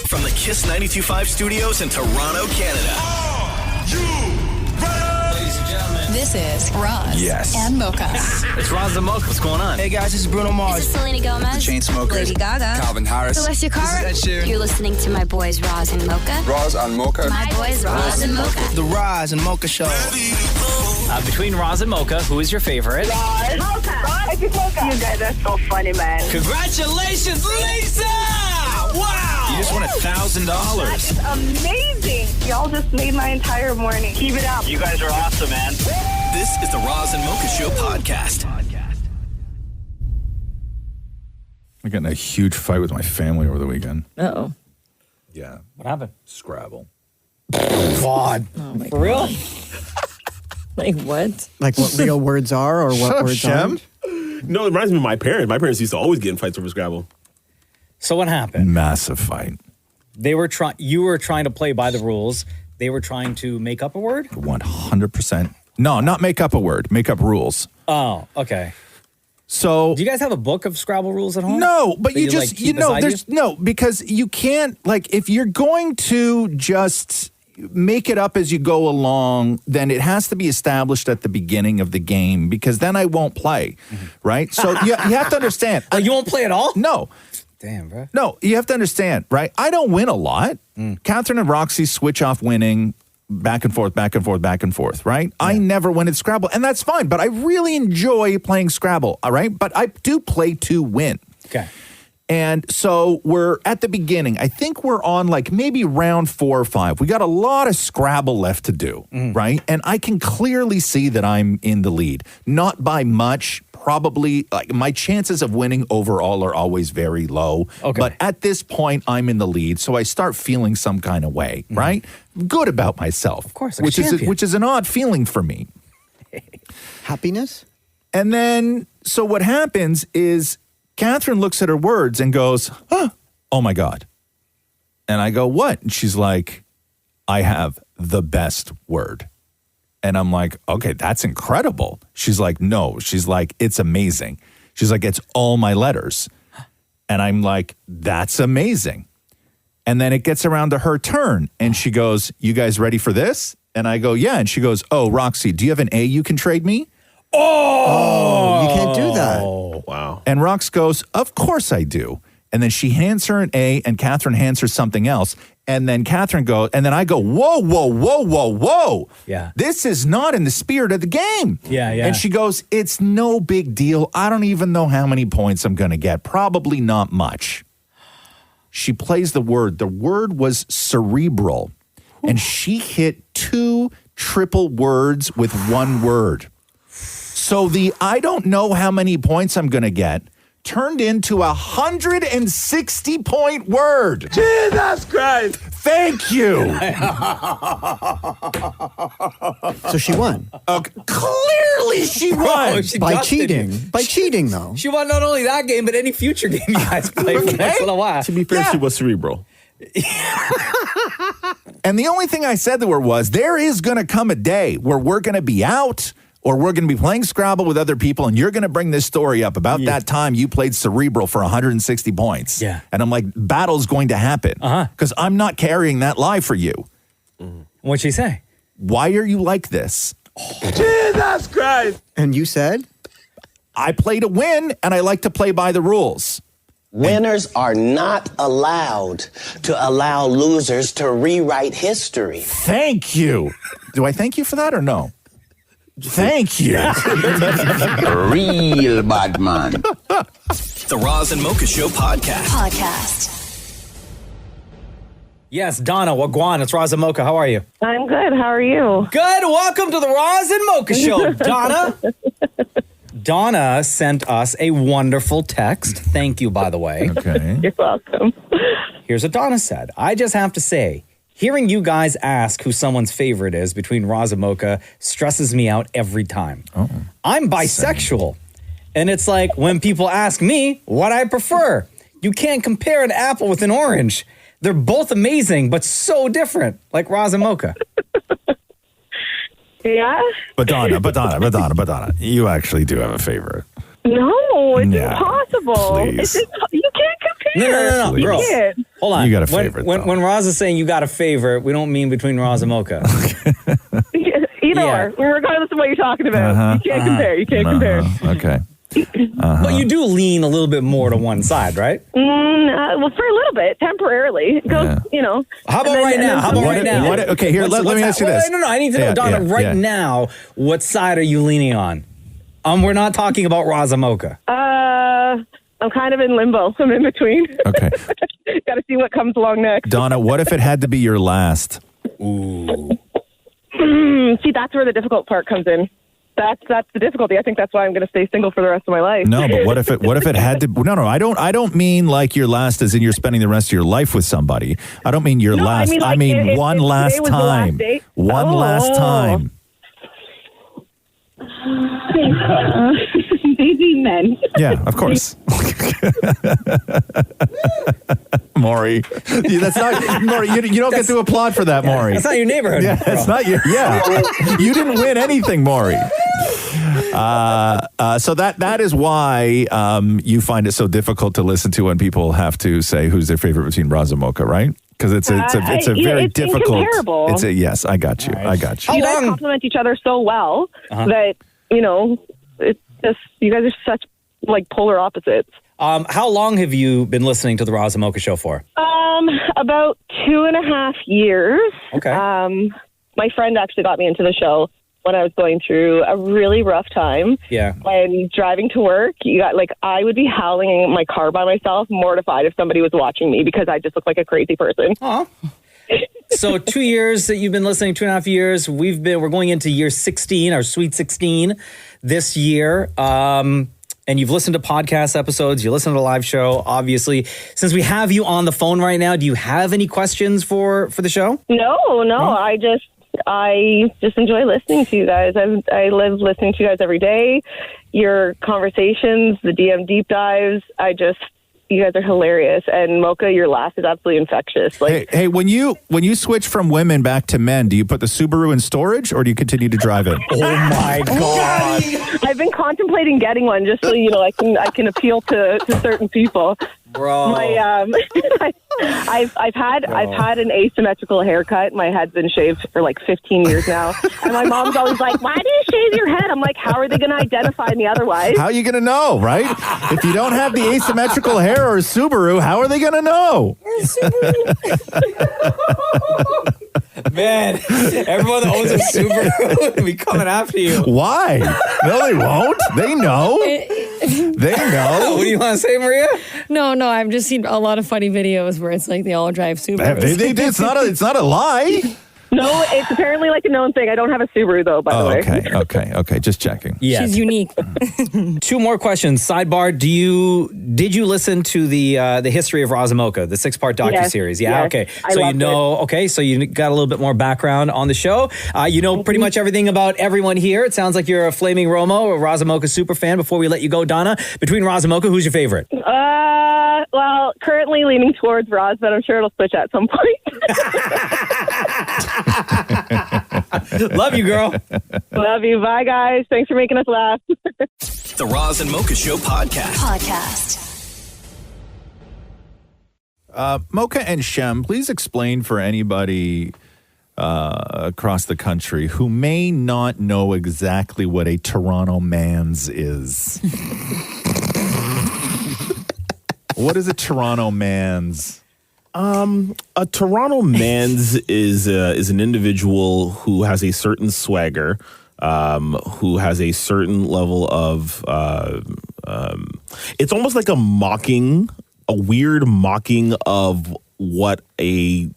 From the Kiss 92.5 studios in Toronto, Canada. Ladies and gentlemen, this is Roz and Mocha. It's Roz and Mocha. What's going on? Hey guys, this is Bruno Mars. This is Selena Gomez. The Chainsmokers. Lady Gaga. Calvin Harris. Celestia Cara. This is Ed Sheeran. You're listening to my boys Roz and Mocha. Roz and Mocha. My boys Roz and Mocha. The Roz and Mocha Show. Between Roz and Mocha, who is your favorite? Roz. Mocha. Roz. Mocha. You guys are so funny, man. Congratulations, Lisa! Wow! You just won $1,000. That's amazing. Y'all just made my entire morning. Keep it up. You guys are awesome, man. This is the Roz and Mocha Show podcast. I got in a huge fight with my family over the weekend. Uh-oh. Yeah. What happened? Scrabble. God. Oh my For real? Like what? Like what real words are or what words aren't? No, it reminds me of my parents. My parents used to always get in fights over Scrabble. So what happened? Massive fight. You were trying to play by the rules. They were trying to make up a word? 100%. No, not make up a word. Make up rules. Oh, okay. So do you guys have a book of Scrabble rules at home? No, but you just, like, there's no, because you can't, like, if you're going to just make it up as you go along, then it has to be established at the beginning of the game, because then I won't play, right? So you have to understand. You won't play at all? No. Damn, bro. No, you have to understand, right? I don't win a lot. Catherine and Roxy switch off winning back and forth, right? Yeah. I never win at Scrabble, and that's fine, but I really enjoy playing Scrabble, all right? But I do play to win. Okay. And so we're at the beginning. I think we're on like maybe round 4 or 5. We got a lot of Scrabble left to do, right? And I can clearly see that I'm in the lead. Not by much. Probably, like, my chances of winning overall are always very low. Okay. But at this point, I'm in the lead, so I start feeling some kind of way, right? Good about myself. Of course, which is an odd feeling for me. Happiness? And then, so what happens is Catherine looks at her words and goes, oh my God. And I go, what? And she's like, I have the best word. And I'm like, okay, that's incredible. She's like, no. She's like, it's amazing. She's like, it's all my letters. And I'm like, that's amazing. And then it gets around to her turn. And she goes, you guys ready for this? And I go, yeah. And she goes, oh, Roxy, do you have an A you can trade me? Oh, you can't do that. Oh, wow. And Rox goes, of course I do. And then she hands her an A, and Catherine hands her something else. And then Catherine goes, and then I go, whoa. Yeah. This is not in the spirit of the game. Yeah. And she goes, it's no big deal. I don't even know how many points I'm going to get. Probably not much. She plays the word. The word was cerebral. And she hit 2 triple words with 1 word. So the I don't know how many points I'm going to get turned into 160-point word. Jesus Christ. Thank you. So she won. Clearly she won. By cheating. By cheating, though. She won not only that game, but any future game you guys play for the next little while. To be fair, she was cerebral. And the only thing I said to her was, there is going to come a day where we're going to be out, or we're going to be playing Scrabble with other people, and you're going to bring this story up about that time you played cerebral for 160 points. Yeah. And I'm like, battle's going to happen. Because I'm not carrying that lie for you. What'd she say? Why are you like this? Jesus Christ. And you said? I play to win, and I like to play by the rules. Winners are not allowed to allow losers to rewrite history. Thank you. Do I thank you for that or no? Thank you. Real bad man. The Roz and Mocha Show podcast. Yes, Donna Wagwan. It's Roz and Mocha. How are you? I'm good. How are you? Good. Welcome to the Roz and Mocha Show, Donna. Donna sent us a wonderful text. Thank you, by the way. Okay. You're welcome. Here's what Donna said. I just have to say, hearing you guys ask who someone's favorite is between Roz and Mocha stresses me out every time. Oh, I'm bisexual. And it's like when people ask me what I prefer. You can't compare an apple with an orange. They're both amazing, but so different, like Roz and Mocha. Yeah? But Donna, you actually do have a favorite. No, it's Yeah, impossible. please. You can't compare. No, You girl. can't. Hold on. You got a favorite. When Roz is saying you got a favorite, we don't mean between Roz and Mocha. Either or, regardless of what you're talking about. You can't compare. You can't compare. Okay. But you do lean a little bit more to one side, right? Well, for a little bit, temporarily. It goes, How about right now? How about right now? Okay, here, let me ask you this. No, I need to know, Donna, right now, what side are you leaning on? We're not talking about Roz and Mocha. I'm kind of in limbo. I'm in between. Okay. Got to see what comes along next. Donna, what if it had to be your last? Ooh. See, that's where the difficult part comes in. That's the difficulty. I think that's why I'm going to stay single for the rest of my life. No, but what if it had to? No, I don't mean like your last as in you're spending the rest of your life with somebody. I don't mean your last. I mean one last time. One last time. Maybe men. Yeah, of course. Maury, that's not Maury. You don't get to applaud for that, Maury. That's not your neighborhood. Yeah, it's not your. Yeah, you didn't win anything, Maury. So that is why you find it so difficult to listen to when people have to say who's their favorite between Roz and Mocha, right? Because it's a very difficult. Incomparable. Yes, I got you. Right. I got you. You guys complement each other so well that it's just you guys are such like polar opposites. How long have you been listening to the Roz and Mocha show for? About 2.5 years. Okay. My friend actually got me into the show when I was going through a really rough time. Yeah. When driving to work, I would be howling in my car by myself, mortified if somebody was watching me because I just looked like a crazy person. Aw. So 2 years that you've been listening, 2.5 years. We're going into year 16, our sweet 16 this year. And you've listened to podcast episodes, you listen to the live show, obviously. Since we have you on the phone right now, do you have any questions for the show? No. I just enjoy listening to you guys. I live listening to you guys every day. Your conversations, the DM deep dives, you guys are hilarious. And Mocha, your laugh is absolutely infectious. Hey, when you switch from women back to men, do you put the Subaru in storage or do you continue to drive it? Oh my God. I've been contemplating getting one just so I can appeal to certain people. Bro. I've had an asymmetrical haircut. My head's been shaved for like 15 years now. And my mom's always like, why do you shave your head? I'm like, how are they going to identify me otherwise? How are you going to know, right? If you don't have the asymmetrical hair or a Subaru, how are they going to know? Man, everyone that owns a Subaru will be coming after you. Why? No, they won't. They know. They know. What do you want to say, Maria? No, I've just seen a lot of funny videos where it's like they all drive Subarus. They do. It's not a lie. No, it's apparently like a known thing. I don't have a Subaru though, by the way. Okay. Just checking. Yes. She's unique. 2 more questions. Sidebar, did you listen to the history of Roz and Mocha, the 6-part docuseries? Yeah, yes. okay. So you got a little bit more background on the show. You know pretty much everything about everyone here. It sounds like you're a flaming Romo, a Roz and Mocha super fan. Before we let you go, Donna, between Roz and Mocha, who's your favorite? Well, currently leaning towards Roz, but I'm sure it'll switch at some point. Love you, girl. Love you. Bye, guys. Thanks for making us laugh. The Roz and Mocha Show Podcast. Mocha and Shem, please explain for anybody across the country who may not know exactly what a Toronto man's is. What is a Toronto man's? A Toronto man's is an individual who has a certain swagger, who has a certain level of. It's almost like a weird mocking of what a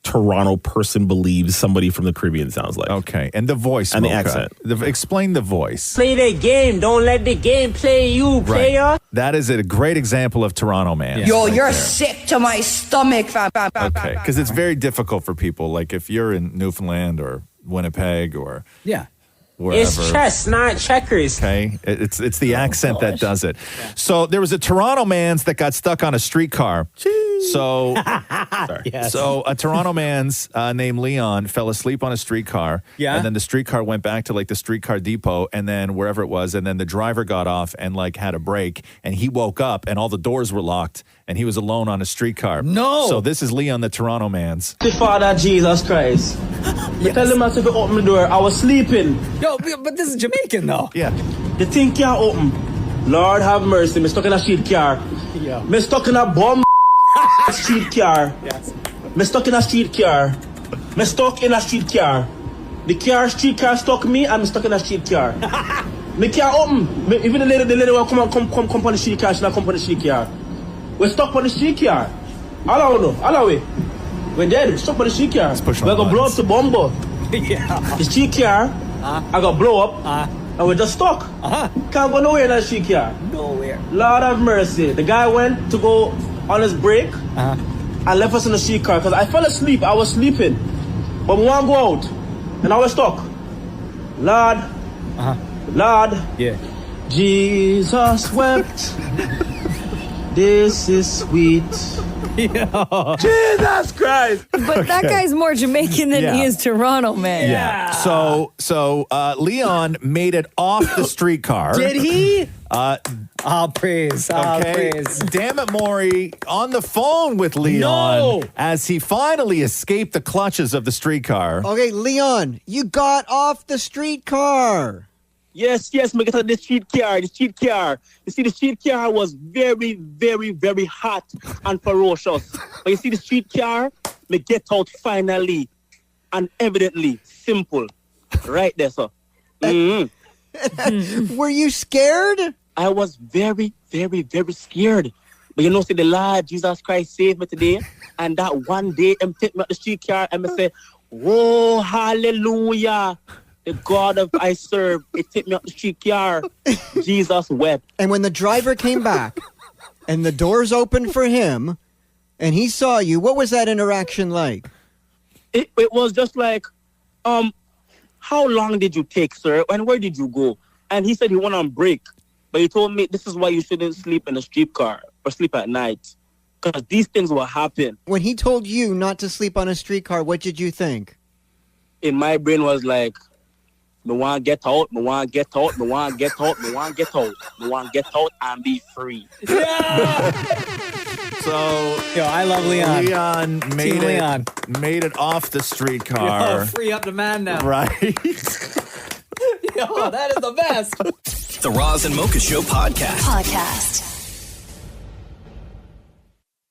Toronto person believes somebody from the Caribbean sounds like. Okay, and the voice, and Mocha. the accent. Explain the voice. Play the game. Don't let the game play you, player. Right. That is a great example of Toronto man. Yes. Yo, you're sick to my stomach. Okay, because it's very difficult for people. Like if you're in Newfoundland or Winnipeg or wherever. It's chess, not checkers. Okay, it's the accent that does it. So there was a Toronto man's that got stuck on a streetcar. So, Yes. so a Toronto man's named Leon fell asleep on a streetcar. Yeah. And then the streetcar went back to like the streetcar depot and then wherever it was. And then the driver got off and like had a break. And he woke up and all the doors were locked and he was alone on a streetcar. No. So this is Leon, the Toronto man's. The Father Jesus Christ. Yes. Tell him I to open the door. I was sleeping. Yo, but this is Jamaican though. Yeah. The thing can't open. Lord have mercy. Me stuck in a streetcar. Yeah. Me stuck in a bomb streetcar. Yes. Me stuck in a streetcar. Me stuck in a streetcar. The streetcar stuck me and me stuck in a streetcar. Me can't open. Even the lady will come on the streetcar. She not come on the streetcar. We stuck on the streetcar. All way. We're dead. Stuck on the streetcar. We're gonna blow up the bomber. Yeah. The streetcar. I got blow up. And we're just stuck. Can't go nowhere in that streetcar. Nowhere. Lord have mercy. The guy went to go on his break and left us in the streetcar because I fell asleep. I was sleeping. But we want to go out. And I was stuck. Lord. Lord. Yeah. Jesus wept. This is sweet. Yeah. Jesus Christ. But that guy's more Jamaican than he is Toronto, man. Yeah. So Leon made it off the streetcar. Did he? I'll praise. Praise. Damn it, Maury, on the phone with Leon as he finally escaped the clutches of the streetcar. Okay, Leon, you got off the streetcar. Yes, me get on the streetcar. You see, the streetcar was very, very, very hot and ferocious. But you see, the streetcar, me get out finally and evidently simple. Right there, sir. Were you scared? I was very, very, very scared. But you know, see, the Lord Jesus Christ saved me today. And that one day, him take me out the streetcar and me say, "Oh, hallelujah. The God of I serve, it took me up the streetcar." Jesus wept. And when the driver came back and the doors opened for him and he saw you, what was that interaction like? It was just like, how long did you take, sir? And where did you go? And he said he went on break. But he told me this is why you shouldn't sleep in a streetcar or sleep at night. Because these things will happen. When he told you not to sleep on a streetcar, what did you think? In my brain was like, me want to get out, me want to get out, me want to get out, me want to get out, me want to get out and be free. Yeah! So, I love Leon. Leon made it off the streetcar. Yo, free up the man now. Right. Yo, that is the best. The Roz and Mocha Show podcast.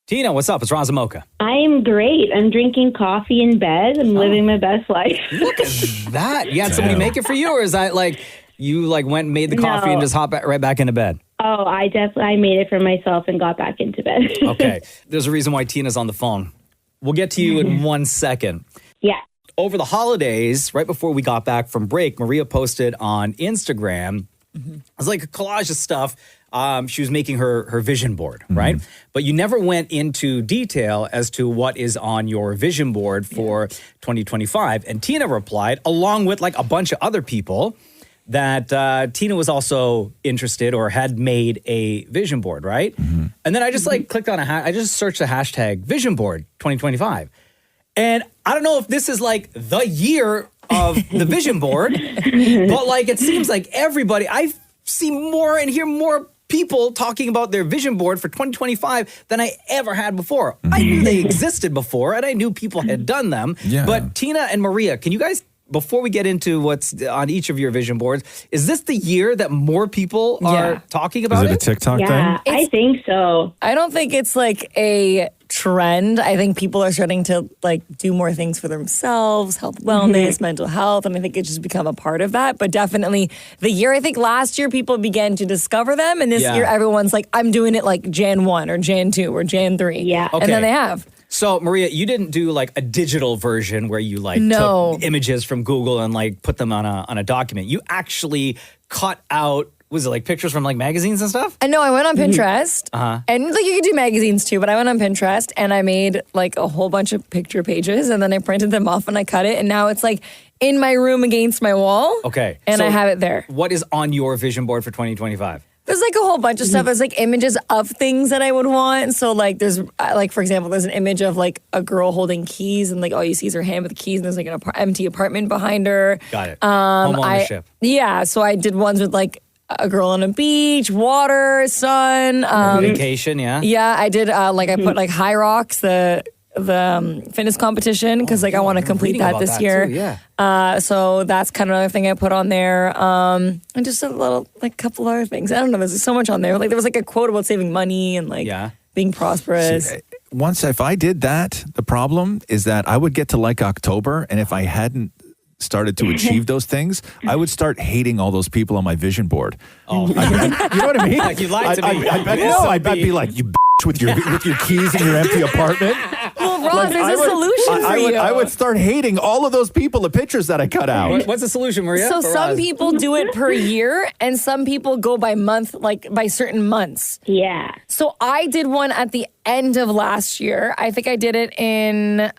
Tina, what's up? It's Roz and Mocha. I'm great. I'm drinking coffee in bed. I'm living my best life. Look at that. You had somebody make it for you, or is that like you went and made the coffee and just hop right back into bed? Oh, I made it for myself and got back into bed. Okay. There's a reason why Tina's on the phone. We'll get to you in 1 second. Yeah. Over the holidays, right before we got back from break, Maria posted on Instagram, it was like a collage of stuff. She was making her vision board, right? But you never went into detail as to what is on your vision board for 2025. And Tina replied, along with like a bunch of other people, that Tina was also interested or had made a vision board, right? And then I just clicked on I just searched the hashtag vision board 2025. And I don't know if this is like the year of the vision board, but like it seems like everybody, I see more and hear more people talking about their vision board for 2025 than I ever had before. I knew they existed before and I knew people had done them. Yeah. But Tina and Maria, can you guys, before we get into what's on each of your vision boards, is this the year that more people are talking about it? Is it a TikTok thing? I think so. I don't think it's like a trend. I think people are starting to do more things for themselves, health, wellness, mental health, and I think it's just become a part of that. But definitely the year, I think last year people began to discover them, and this year everyone's like, I'm doing it like Jan 1 or Jan 2 or Jan 3. Yeah. Okay. And then they have. So, Maria, you didn't do like a digital version where you took images from Google and put them on a document. You actually cut out, was it like pictures from like magazines and stuff? I know. I went on Pinterest, and you could do magazines too, but I went on Pinterest and I made like a whole bunch of picture pages, and then I printed them off and I cut it, and now it's like in my room against my wall. Okay. And So I have it there. What is on your vision board for 2025? There's like a whole bunch of stuff. There's like images of things that I would want. So like there's like, for example, there's an image of like a girl holding keys and like all you see is her hand with the keys and there's like an empty apartment behind her. Got it. Home ownership. Yeah. So I did ones with like a girl on a beach, water, sun. Vacation, yeah. Yeah, I did I put like High Rocks, the fitness competition because like I want to complete that this year. Too, yeah. So that's kind of another thing I put on there. And just a little like couple other things. I don't know. There's so much on there. Like there was like a quote about saving money and like being prosperous. See, once if I did that, the problem is that I would get to like October, and if I hadn't started to achieve those things, I would start hating all those people on my vision board. Oh, you know what I mean? Like you lied to me. I'd be like, you with your keys in your empty apartment. Well, Ross, there's a solution for you. I would start hating all of those people, the pictures that I cut out. What's the solution, Maria? So some people do it per year, and some people go by month, like by certain months. Yeah. So I did one at the end of last year. I think I did it in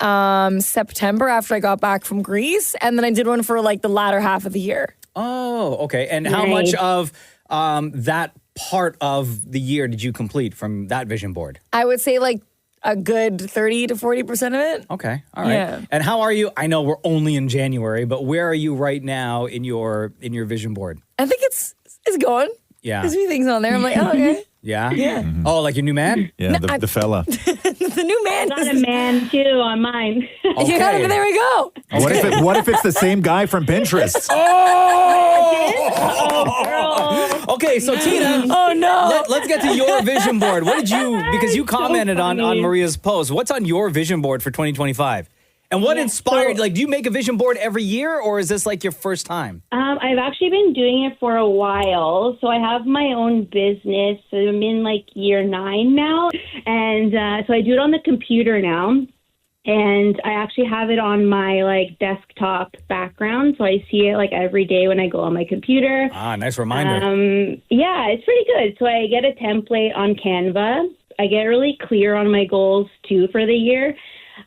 September after I got back from Greece, and then I did one for like the latter half of the year. Oh, okay. And how much of that part of the year did you complete from that vision board? I would say like a good 30 to 40% of it. Okay. All right. Yeah. And how are you? I know we're only in January, but where are you right now in your vision board? I think it's going. Yeah. There's a few things on there. I'm like, oh, okay. Yeah? Yeah. Mm-hmm. Oh, like your new man? Yeah, the fella. The new man. I got a man too on mine. Okay. You got him, there we go. What if it's the same guy from Pinterest? Okay, so Tina. Oh no. Let's get to your vision board. What did you, because you commented on Maria's post, what's on your vision board for 2025? And what inspired, like, do you make a vision board every year or is this like your first time? I've actually been doing it for a while. So I have my own business. So I'm in like year 9 now. And so I do it on the computer now. And I actually have it on my like desktop background. So I see it like every day when I go on my computer. Ah, nice reminder. Yeah, it's pretty good. So I get a template on Canva. I get really clear on my goals too for the year.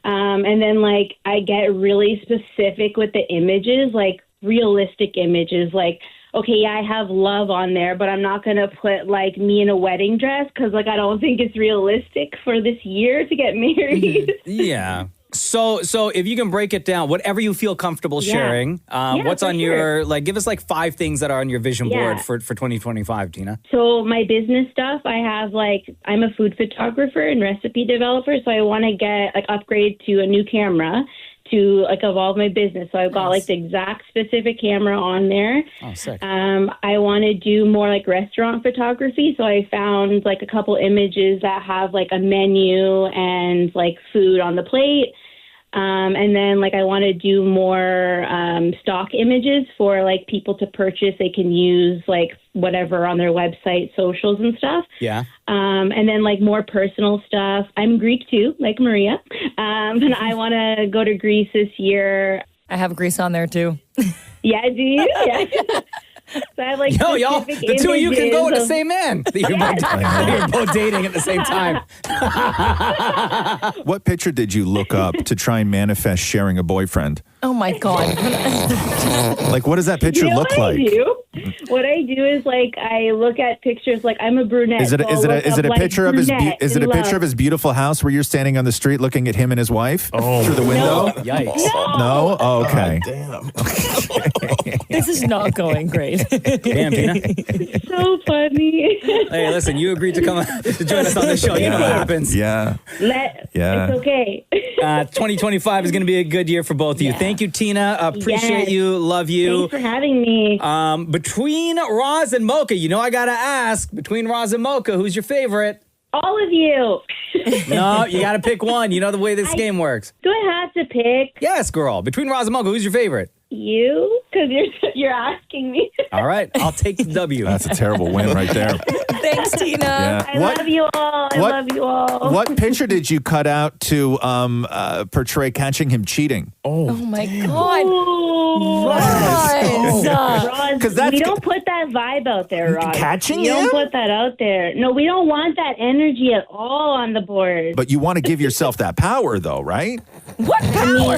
And then like I get really specific with the images, like realistic images, like, okay, yeah, I have love on there, but I'm not going to put like me in a wedding dress because like I don't think it's realistic for this year to get married. Yeah. So if you can break it down, whatever you feel comfortable sharing, what's on your, like, give us like 5 things that are on your vision board for 2025, Tina. So my business stuff, I have like, I'm a food photographer and recipe developer. So I want to get like upgrade to a new camera to like evolve my business. So I've got like the exact specific camera on there. Oh, sick. I want to do more like restaurant photography. So I found like a couple images that have like a menu and like food on the plate. And then like I want to do more stock images for like people to purchase. They can use like whatever on their website, socials and stuff. Yeah. And then like more personal stuff. I'm Greek too, like Maria. And I want to go to Greece this year. I have Greece on there too. Yeah, do you? Yeah. So I have like y'all, the two of you can go with the same man. You're both dating at the same time. What picture did you look up to try and manifest sharing a boyfriend? Oh my God. Like, what does that picture look like? What I do is like I look at pictures. Like I'm a brunette. Is it a picture of his beautiful house where you're standing on the street looking at him and his wife through the window? No. Yikes! No. Oh, okay. Damn. This is not going great. Damn, Tina. So funny. Hey, listen, you agreed to come to join us on this show. You know what happens. Yeah. It's okay. 2025 is going to be a good year for both of you. Thank you, Tina. Appreciate you. Love you. Thanks for having me. Between Roz and Mocha, you know I got to ask, between Roz and Mocha, who's your favorite? All of you. No, you got to pick one. You know the way this game works. Do I have to pick? Yes, girl. Between Roz and Mocha, who's your favorite? You? Because you're asking me. All right. I'll take the W. That's a terrible win right there. Thanks, Tina. Yeah. I love you all. I love you all. What picture did you cut out to portray catching him cheating? Oh my God. Roz, we don't put that vibe out there, Roz. Catching him? We don't put that out there. No, we don't want that energy at all on the board. But you want to give yourself that power, though, right? What power?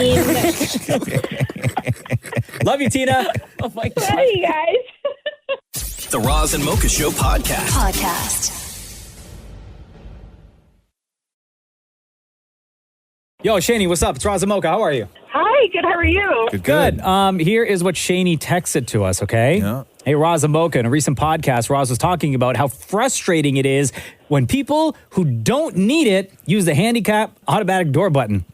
Love you, Tina. Oh my God. Hey, guys. The Roz and Mocha Show podcast. Yo, Shani, what's up? It's Roz and Mocha. How are you? Hi, good. How are you? Good. Here is what Shani texted to us, okay? Yeah. Hey, Roz and Mocha, in a recent podcast, Roz was talking about how frustrating it is when people who don't need it use the handicap automatic door button.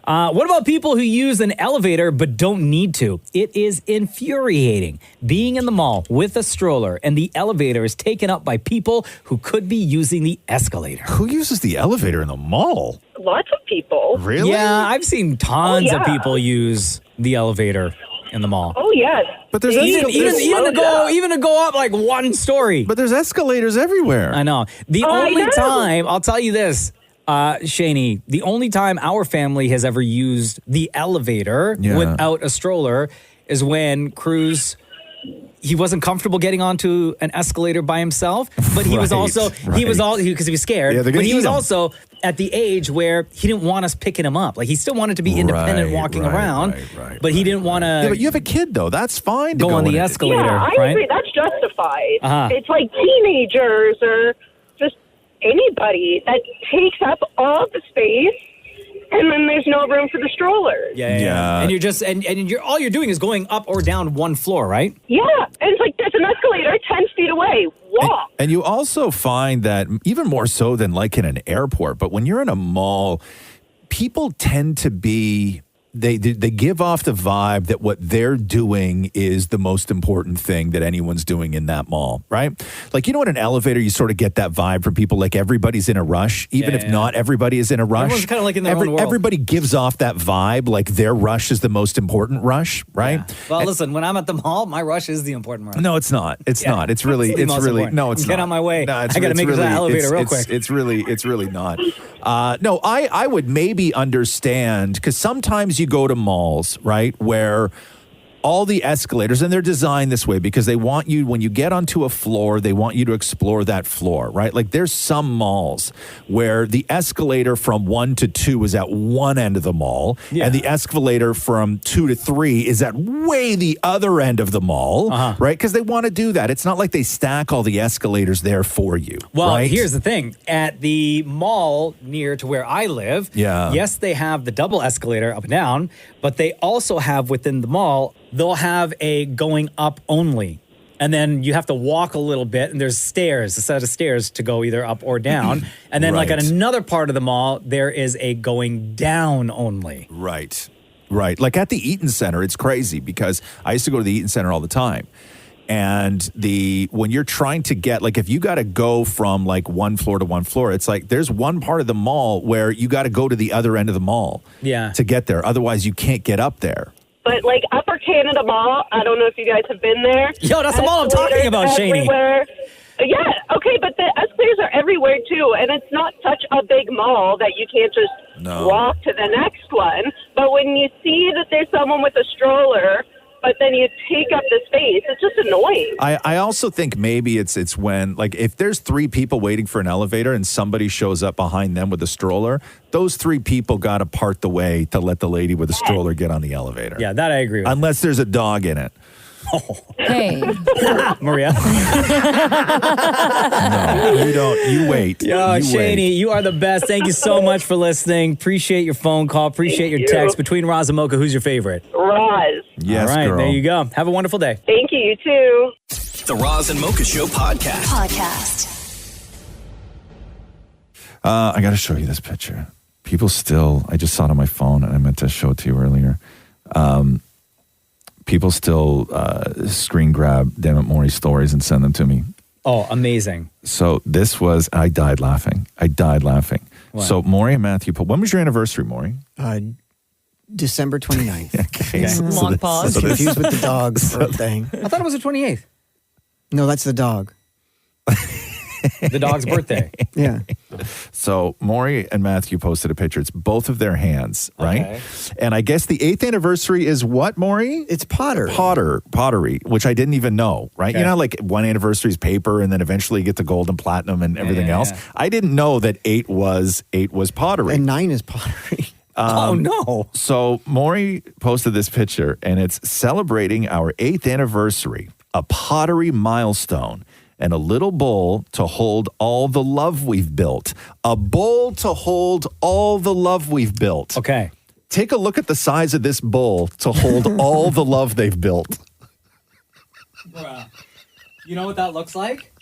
What about people who use an elevator but don't need to? It is infuriating being in the mall with a stroller and the elevator is taken up by people who could be using the escalator. Who uses the elevator in the mall? Lots of people. Really? Yeah, I've seen tons of yeah. people use the elevator in the mall. Oh, yes. But there's Even to go up like one story. But there's escalators everywhere. I know. The only time, I'll tell you this, Shani, the only time our family has ever used the elevator without a stroller is when Cruz, he wasn't comfortable getting onto an escalator by himself, but he was also, because he was scared, but he was also at the age where he didn't want us picking him up. Like, he still wanted to be independent walking around, but he didn't want to. Yeah, but you have a kid, though. That's fine to go on the escalator, Yeah, I right? agree. That's justified. Uh-huh. It's like teenagers or just anybody that takes up all the space, and then there's no room for the strollers. Yeah. And you're just and you're all you're doing is going up or down one floor, right? Yeah, and it's like there's an escalator 10 feet away. Walk. And you also find that even more so than like in an airport, but when you're in a mall, people tend to be, they give off the vibe that what they're doing is the most important thing that anyone's doing in that mall, right? Like, you know, in an elevator, you sort of get that vibe from people, like everybody's in a rush, even if not everybody is in a rush. Everyone's kind of like in their own world. Everybody gives off that vibe, like their rush is the most important rush, right? Yeah. Well, listen, when I'm at the mall, my rush is the important rush. No, it's not. It's not. It's really, It's the most important. no, it's Get not. on my way. No, I got to make it to the elevator real quick. It's really not. No, I would maybe understand, because sometimes you go to malls, right, where all the escalators, and they're designed this way because they want you, when you get onto a floor, they want you to explore that floor, right? Like, there's some malls where the escalator from 1 to 2 is at one end of the mall, and the escalator from 2 to 3 is at way the other end of the mall, right? Because they want to do that. It's not like they stack all the escalators there for you. Well, right? here's the thing. At the mall near to where I live, yes, they have the double escalator up and down, but they also have within the mall, they'll have a going up only. And then you have to walk a little bit, and there's stairs, a set of stairs to go either up or down. And then like at another part of the mall, there is a going down only. Right. Like at the Eaton Center, it's crazy because I used to go to the Eaton Center all the time. And when you're trying to get, like, if you got to go from like one floor to one floor, it's like there's one part of the mall where you got to go to the other end of the mall to get there. Otherwise, you can't get up there. But like Upper Canada Mall, I don't know if you guys have been there. Yo, that's the mall I'm talking about, Shani. Yeah, okay, but the escalators are everywhere too, and it's not such a big mall that you can't just walk to the next one. But when you see that there's someone with a stroller, but then you take up the space, it's just annoying. I also think maybe it's when, like, if there's 3 people waiting for an elevator and somebody shows up behind them with a stroller, those 3 people got to part the way to let the lady with the stroller get on the elevator. Yeah, that I agree with. Unless there's a dog in it. Hey. Maria. No, you don't. You wait. Yo, Shani, you are the best. Thank you so much for listening. Appreciate your phone call. Appreciate your text. Between Roz and Mocha, who's your favorite? Roz. Yes, all right, girl. there you go. Have a wonderful day. Thank you, you too. The Roz and Mocha Show podcast. I got to show you this picture. People still, I just saw it on my phone and I meant to show it to you earlier. People still screen grab Damn It Maury stories and send them to me. Oh, amazing. So this was, I died laughing. Wow. So Maury and Matthew, when was your anniversary, Maury? December 29th. Okay. Long pause. Confused with the dog's thing. I thought it was the 28th. No, that's the dog. The dog's birthday. Yeah. So Maury and Matthew posted a picture. It's both of their hands, right? Okay. And I guess the 8th anniversary is what, Maury? It's pottery, which I didn't even know, right? Okay. You know, like one anniversary is paper, and then eventually you get to gold and platinum and everything else. Yeah. I didn't know that 8 was pottery. and 9 is pottery. Oh, no. So Maury posted this picture, and it's celebrating our 8th anniversary a pottery milestone, and a little bowl to hold all the love we've built. A bowl to hold all the love we've built. Okay. Take a look at the size of this bowl to hold all the love they've built. Bruh. You know what that looks like?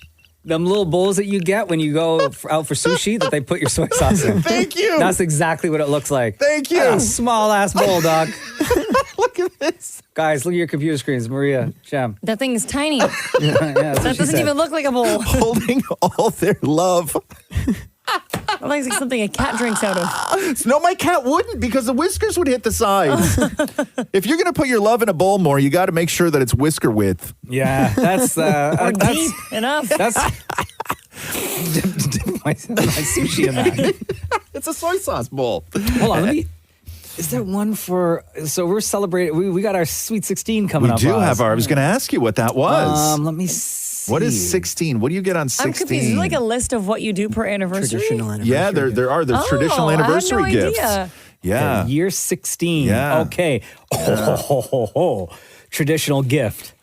Them little bowls that you get when you go out for sushi that they put your soy sauce in. Thank you. That's exactly what it looks like. Thank you. That's a small-ass bowl, dog. Look at this. Guys, look at your computer screens. Maria, Shem. That thing is tiny. That doesn't even look like a bowl. Holding all their love. It looks like something a cat drinks out of. No, my cat wouldn't because the whiskers would hit the sides. If you're going to put your love in a bowl more, you got to make sure that it's whisker width. Yeah, that's... or deep enough. That's... dip my sushi in that. It's a soy sauce bowl. Hold on, let me... Is there one for... So we're celebrating... We got our Sweet 16 coming up. We do have our... I was going to ask you what that was. Let me see. What is 16? What do you get on 16? I'm confused. Is it like a list of what you do per anniversary? Traditional anniversary. Yeah, there are. There's traditional anniversary I had no gifts. idea. Yeah. Okay, year 16. Yeah. Okay. Traditional gift.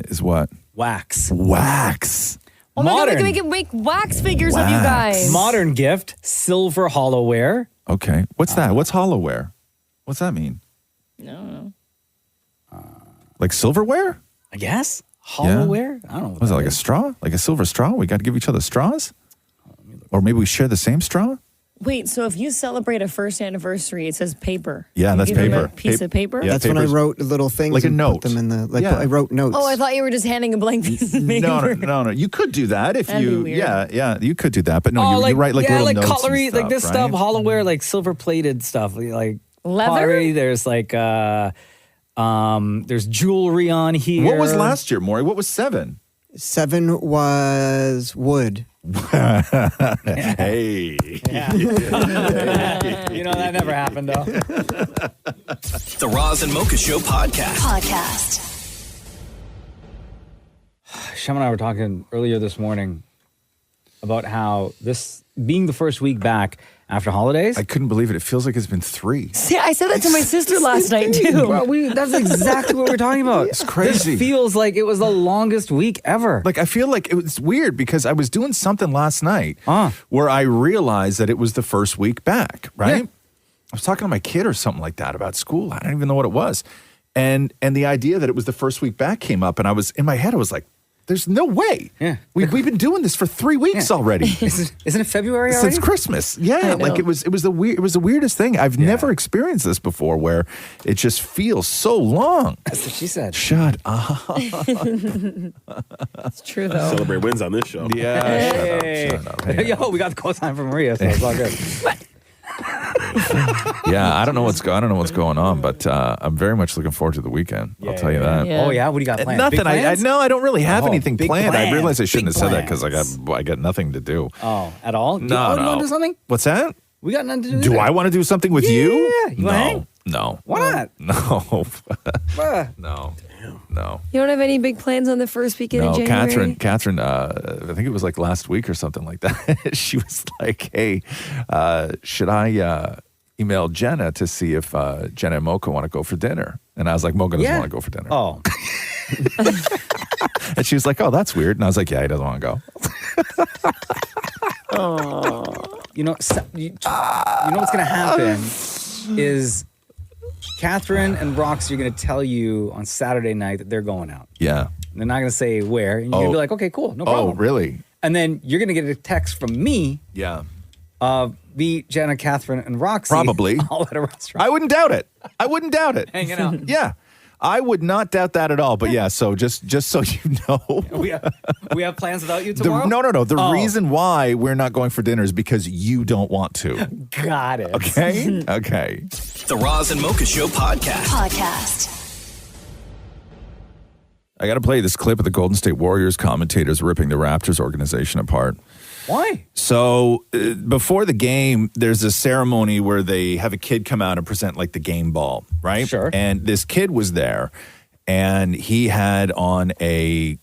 Is what? Wax. Wax. Oh my God, Modern. we can make wax figures of you guys. Modern gift. Silver hollowware. Okay. What's that? What's hollowware? What's that mean? No. Like silverware? I guess. Hollowware? I don't know. What Was it that like a is. straw? Like a silver straw? We got to give each other straws? Or maybe we share the same straw? Wait, so if you celebrate a first anniversary, it says paper. Yeah, You that's give them paper. A piece of paper? Yeah, That's when I papers. wrote little things. Like a and note. Put them in the, Yeah. I wrote notes. Oh, I thought you were just handing a blank piece of paper. No. You could do that if That'd you, be weird. yeah, you could do that. But no, you write like little like notes cutlery, and stuff, like this right? stuff, hollowware, like silver plated stuff, like Leather? pottery. There's like, there's jewelry on here. What was last year, Maury? What was 7? 7 was wood. Hey. Yeah. You know, that never happened, though. The Roz and Mocha Show podcast. Shem and I were talking earlier this morning about how this being the first week back after holidays. I couldn't believe it. It feels like it's been 3. See, I said that to my sister last night, too. Well, that's exactly what we're talking about. It's crazy. This feels like it was the longest week ever. Like, I feel like it was weird because I was doing something last night where I realized that it was the first week back, right? Yeah. I was talking to my kid or something like that about school. I don't even know what it was. And the idea that it was the first week back came up, and I was in my head, I was like, there's no way. Yeah. We've been doing this for 3 weeks already. Isn't it February already? Since Christmas. Yeah, like it was the weirdest thing. I've never experienced this before where it just feels so long. That's what she said. Shut up. It's true, though. Celebrate wins on this show. Hey. Shut up. Hey, Yo, we got the cosign from Maria, so it's all good. yeah, I don't know what's going on, but I'm very much looking forward to the weekend. I'll tell you that. Oh yeah, what do you got planned? Nothing. Big plans? I don't really have anything big planned. I plans. realized I shouldn't Big have said that because plans. I got nothing to do. Oh, at all? No, You want to do something? What's that? We got nothing to do. Do I want to do something with you? Yeah. You wanna hang? No. Why not? No. Bruh. No. No. You don't have any big plans on the first weekend of January? Catherine, I think it was like last week or something like that. She was like, hey, should I email Jenna to see if Jenna and Mocha want to go for dinner? And I was like, Mocha doesn't want to go for dinner. Oh. And she was like, oh, that's weird. And I was like, yeah, he doesn't want to go. You know what's going to happen is Catherine and Roxy are going to tell you on Saturday night that they're going out. Yeah. And they're not going to say where. And you're going to be like, okay, cool, no problem. Oh, really? And then you're going to get a text from me. Yeah. Me, Jenna, Catherine, and Roxy. Probably. All at a restaurant. I wouldn't doubt it. Hanging out. Yeah. I would not doubt that at all. But yeah, so just so you know. We have plans without you tomorrow? No. The reason why we're not going for dinner is because you don't want to. Got it. Okay? Okay. The Roz and Mocha Show podcast. I got to play this clip of the Golden State Warriors commentators ripping the Raptors organization apart. Why? So before the game, there's a ceremony where they have a kid come out and present like the game ball, right? Sure. And this kid was there, and he had on a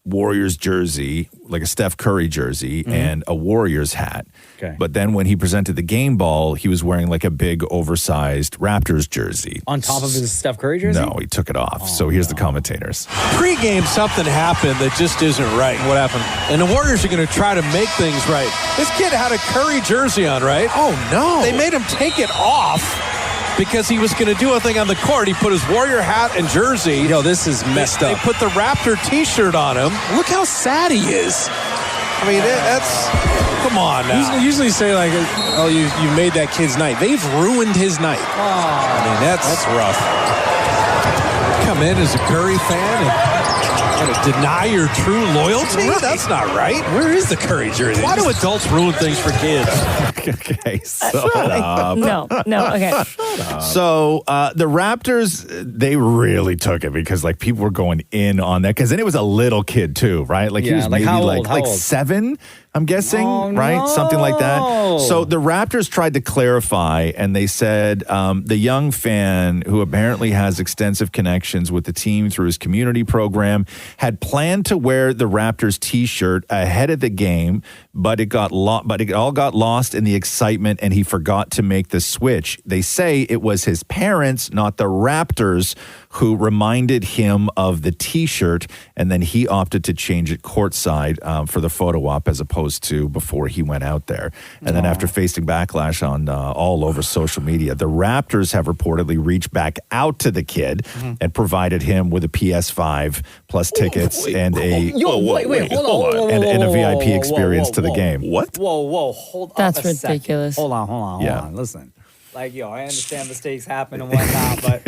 Warriors jersey, like a Steph Curry jersey, and a Warriors hat. Okay. But then when he presented the game ball, he was wearing like a big oversized Raptors jersey. On top of his Steph Curry jersey? No, he took it off. So here's the commentators. Pre-game, something happened that just isn't right. What happened? And the Warriors are going to try to make things right. This kid had a Curry jersey on, right? Oh, no. They made him take it off because he was going to do a thing on the court. He put his Warrior hat and jersey. Yo, this is messed up. They put the Raptor T-shirt on him. Look how sad he is. I mean, that's... Come on now. Usually say like, oh, you made that kid's night. They've ruined his night. I mean, that's rough. Come in as a Curry fan and deny your true loyalty? Right. That's not right. Where is the Curry jersey? Why do adults ruin things for kids? Okay, so No, okay. So the Raptors, they really took it because like people were going in on that because then it was a little kid too, right? Like he Yeah, was like maybe how like old? How like old? 7, I'm guessing, Oh, right? Something like that. no. So the Raptors tried to clarify and they said the young fan who apparently has extensive connections with the team through his community program had planned to wear the Raptors t-shirt ahead of the game, but it all got lost in the excitement and he forgot to make the switch. They say it was his parents, not the Raptors, who reminded him of the t-shirt, and then he opted to change it courtside for the photo op as opposed to before he went out there. And then after facing backlash on all over social media, the Raptors have reportedly reached back out to the kid and provided him with a PS5 plus tickets and a hold on. and a VIP experience to the game. What? Whoa, hold on. That's ridiculous. Hold on. Yeah. Listen. Like, I understand mistakes happen and whatnot, but,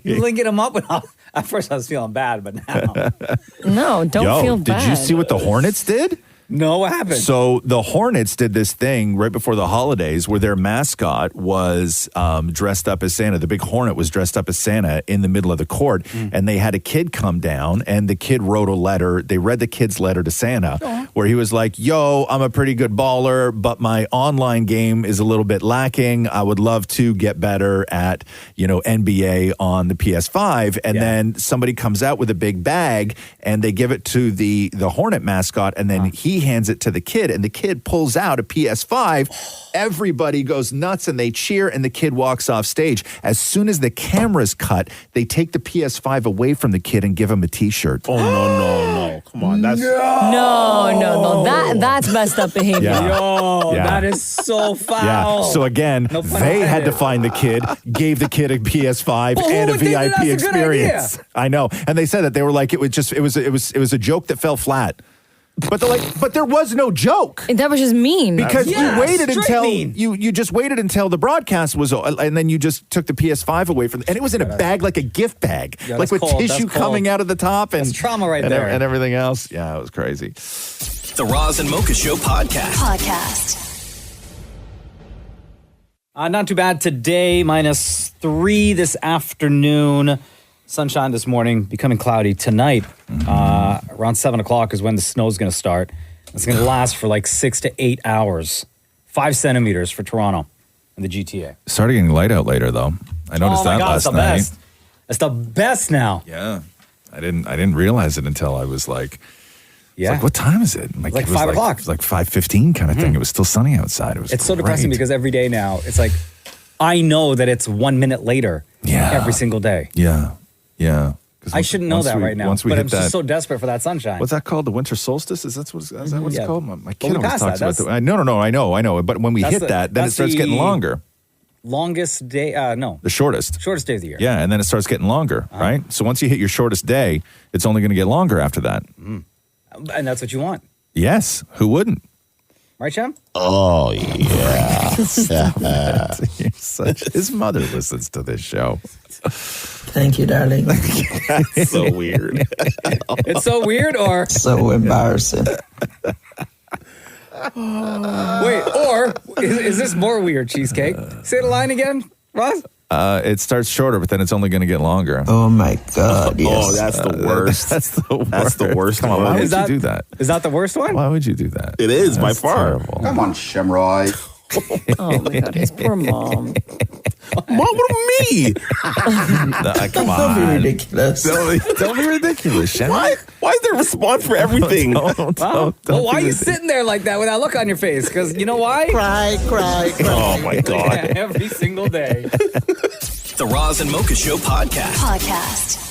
you linking them up with at first I was feeling bad, but now. No, don't feel bad. Did you see what the Hornets did? No, what happened? So the Hornets did this thing right before the holidays where their mascot was dressed up as Santa. The big Hornet was dressed up as Santa in the middle of the court, and they had a kid come down, and the kid wrote a letter. They read the kid's letter to Santa, where he was like, yo, I'm a pretty good baller, but my online game is a little bit lacking. I would love to get better at, NBA on the PS5. And then somebody comes out with a big bag, and they give it to the Hornet mascot, and then he hands it to the kid, and the kid pulls out a PS5. Everybody goes nuts, and they cheer, and the kid walks off stage. As soon as the camera's cut, they take the PS5 away from the kid and give him a T-shirt. Oh, no. Come on. That's No. That's messed up behavior. That is so foul. Yeah. So again, they had to find the kid, gave the kid a PS5 and a VIP experience. I know. And they said that they were like, it was a joke that fell flat. But they're like, but there was no joke. That was just mean. Because you waited until you just waited until the broadcast was, and then you just took the PS5 away from, and it was in a bag like a gift bag, like with tissue coming out of the top, and that's trauma right there, and everything else. Yeah, it was crazy. The Roz and Mocha Show podcast. Not too bad today. -3 this afternoon. Sunshine this morning, becoming cloudy tonight. Around 7 o'clock is when the snow's going to start. It's going to last for like 6 to 8 hours. 5 centimeters for Toronto and the GTA. Started getting light out later, though. I noticed that last night. Best. It's the best now. Yeah, I didn't realize it until I was like, yeah. Like, what time is it? Like 5 o'clock. It was like 5:15 kind of thing. It was still sunny outside. It's so depressing because every day now, it's like, I know that it's 1 minute later every single day. Yeah. I shouldn't know that right now, but I'm just so desperate for that sunshine. What's that called? The winter solstice? Is that what it's called? My kid we always passed talks that. about that. No, I know. But when we hit that, then it starts getting longer. Longest day? No. The shortest. Shortest day of the year. Yeah, and then it starts getting longer, right? So once you hit your shortest day, it's only going to get longer after that. And that's what you want. Yes. Who wouldn't? Right, Shem? Oh, yeah. His mother listens to this show. Thank you, darling. That's so weird. It's so weird, or? So embarrassing. Wait, or is this more weird, Cheesecake? Say the line again, Roz? It starts shorter, but then it's only going to get longer. Oh my God! Yes. Oh, that's the worst. That's the worst. Come on, why would you do that? Is that the worst one? Why would you do that? It is by far. Terrible. Come on, Shamroy. Oh my God, his poor mom. Mom, what about me? Come on. Don't be ridiculous. Don't be ridiculous, Shem. Why is a response for everything. Well, why are you sitting there like that with that look on your face? Because you know why? Cry. Oh, my God. Yeah, every single day. The Roz and Mocha Show podcast.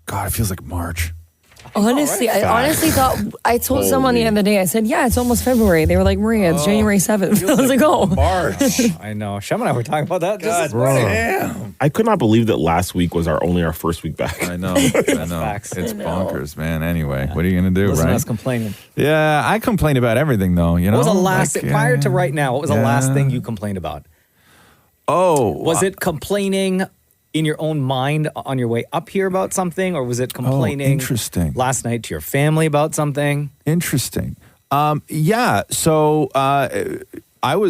God, it feels like March. Honestly, I honestly thought, I told someone the other day, I said, yeah, it's almost February. They were like, Maria, it's January 7th. I was like, oh. March. I know. Shem and I were talking about that just this morning. Damn. I could not believe that last week was only our first week back. I know. It's bonkers, man. Anyway, what are you going to do, Listen to right? us complaining. Yeah, I complain about everything, though. You know, What was the last, prior to right now, what was the last thing you complained about? Was it complaining in your own mind on your way up here about something, or was it complaining interesting. Last night to your family about something? Interesting. Yeah. So I've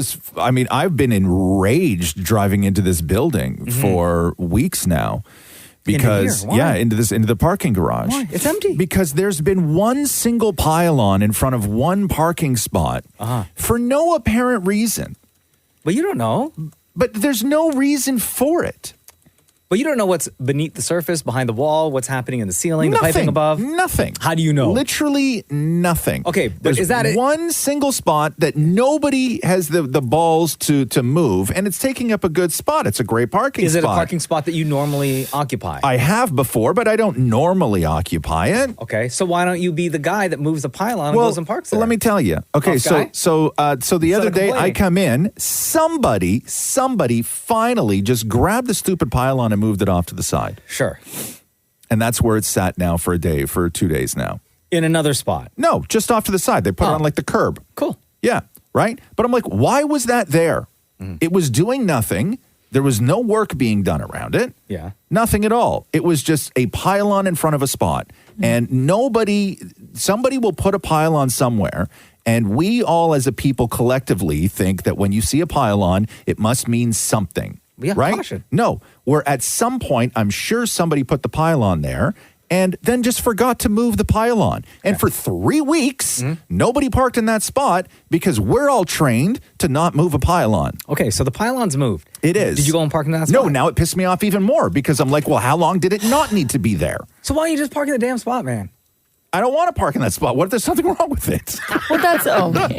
been enraged driving into this building for weeks now. Because into the parking garage. Why? It's empty. Because there's been one single pylon in front of one parking spot for no apparent reason. But you don't know. But there's no reason for it. But you don't know what's beneath the surface, behind the wall, what's happening in the ceiling, the piping above? Nothing. How do you know? Literally nothing. Okay, but there's is that it? one single spot that nobody has the balls to move, and it's taking up a good spot. It's a great parking spot. Is it a parking spot that you normally occupy? I have before, but I don't normally occupy it. Okay, so why don't you be the guy that moves the pylon and goes and parks there? Let me tell you. Okay, so the other day I come in, somebody finally just grabbed the stupid pylon and moved it off to the side. Sure. And that's where it's sat now for 2 days now. In another spot? No, just off to the side. They put it on like the curb. Cool. Yeah, right? But I'm like, why was that there? It was doing nothing. There was no work being done around it. Yeah. Nothing at all. It was just a pylon in front of a spot. And somebody will put a pylon somewhere. And we all as a people collectively think that when you see a pylon, it must mean something. Yeah, right? caution. No, where at some point, I'm sure somebody put the pylon there and then just forgot to move the pylon. And for 3 weeks, nobody parked in that spot because we're all trained to not move a pylon. Okay, so the pylon's moved. It is. Did you go and park in that spot? No, now it pissed me off even more because I'm like, well, how long did it not need to be there? So why don't you just park in the damn spot, man? I don't want to park in that spot. What if there's something wrong with it? Well, that's okay.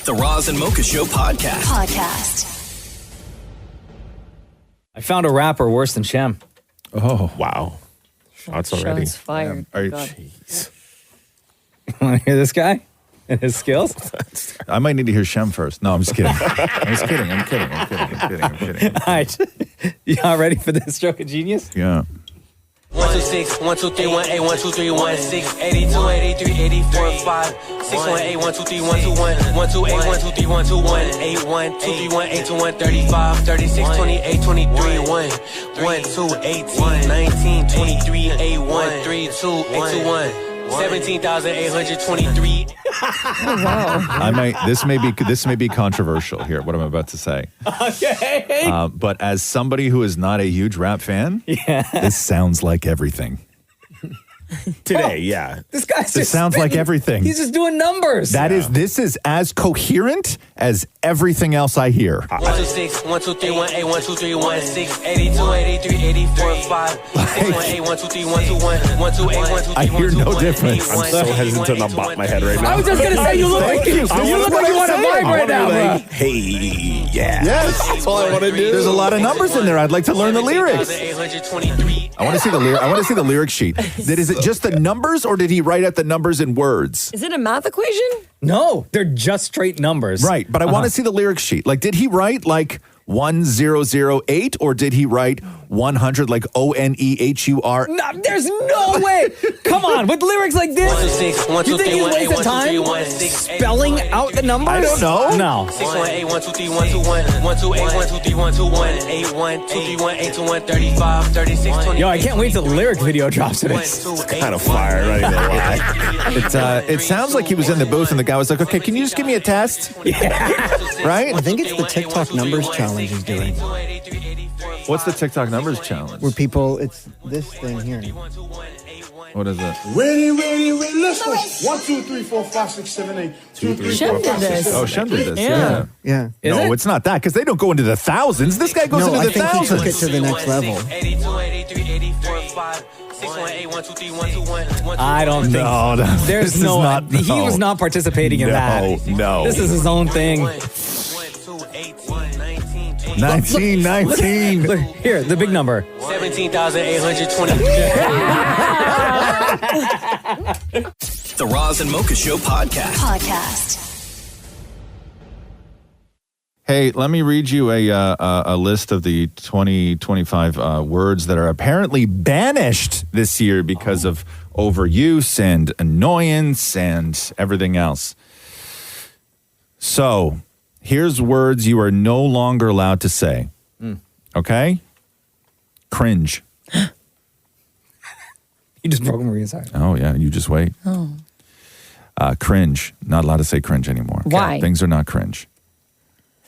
The Roz and Mocha Show podcast. I found a rapper worse than Shem. Oh, wow. Shots already. Shots fired. Jeez. You want to hear this guy and his skills? I might need to hear Shem first. No, I'm just kidding. I'm kidding. All right. You all ready for this stroke of genius? Yeah. 1 2 6 1 2 3 1 8 1 2 3 1 6 82 83 84 5 6 1 8 1 2 3 1 2 1 1 2 8 1 2 3 1 2 1 8 1 2 3 1 8 2 1 35 36 28 23 1 1 2 18 19 23 8 1 3 2 8 2 1 17,823. Wow. This may be controversial here, what I'm about to say. Okay. But as somebody who is not a huge rap fan, this sounds like everything. Today, yeah. This guy's This just sounds like spitting. everything. He's just doing numbers. This is as coherent as everything else I hear. 1 2 6 1 2 3 1 8 1 2 3 1 6 82 83 84 5 6 1 8 1 2 3 1 2 1 1 2 8 1 2 3 I hear no difference. I'm so hesitant to not bop my head right now. I was just going to say, you look like you want to vibe right now, bro. Hey, yeah. Yes. That's all I want to do. There's a lot of numbers in there. I'd like to learn the lyrics. I want to see the lyric sheet. Is it just the numbers, or did he write out the numbers in words? Is it a math equation? No, they're just straight numbers. Right, but I want to see the lyric sheet. Like, did he write like 1008, or did he write 100 like ONEHUR? No, there's no way. Come on, with lyrics like this, 1 2 6 1 2 you think 3 he 1 8 wasted 1 2 3 time 1 6 spelling out the numbers? I don't know. No. 6 1 8 1 2 3 1 2 1 1 2 8 1 2 3 1 2 1 8 1 2 3 1 8 2 1 35 36 20. Yo, I can't wait till the lyric video drops today. Kind of fire, right? It sounds like he was in the booth and the guy was like, okay, can you just give me a test? Right? I think it's the TikTok numbers challenge he's doing. What's the TikTok numbers challenge? Where people, it's this thing here. What What is it? Ready, let's go. 1, 2, 3, 4, 5, 6, 7, 8. 2, 3, 4, 5, 6, 7, 8. Oh, Shem did this. Yeah. No, it's not that because they don't go into the thousands. This guy goes into the thousands. I think he took it to the next level. 82, 83, 84, 5, 618, 1, 2, 3, 1, 2, 1. I don't think. No, there's this no. is not, no. He was not participating in that. No. This is his own thing. 19. Look, here, the big number. 17,820. The Roz and Mocha Show podcast. Hey, let me read you a list of the 2025 words that are apparently banished this year because of overuse and annoyance and everything else. So, here's words you are no longer allowed to say. Okay? Cringe. You just broke Maria's heart. Oh, yeah. You just wait. Oh. Cringe. Not allowed to say cringe anymore. Okay? Why? Things are not cringe.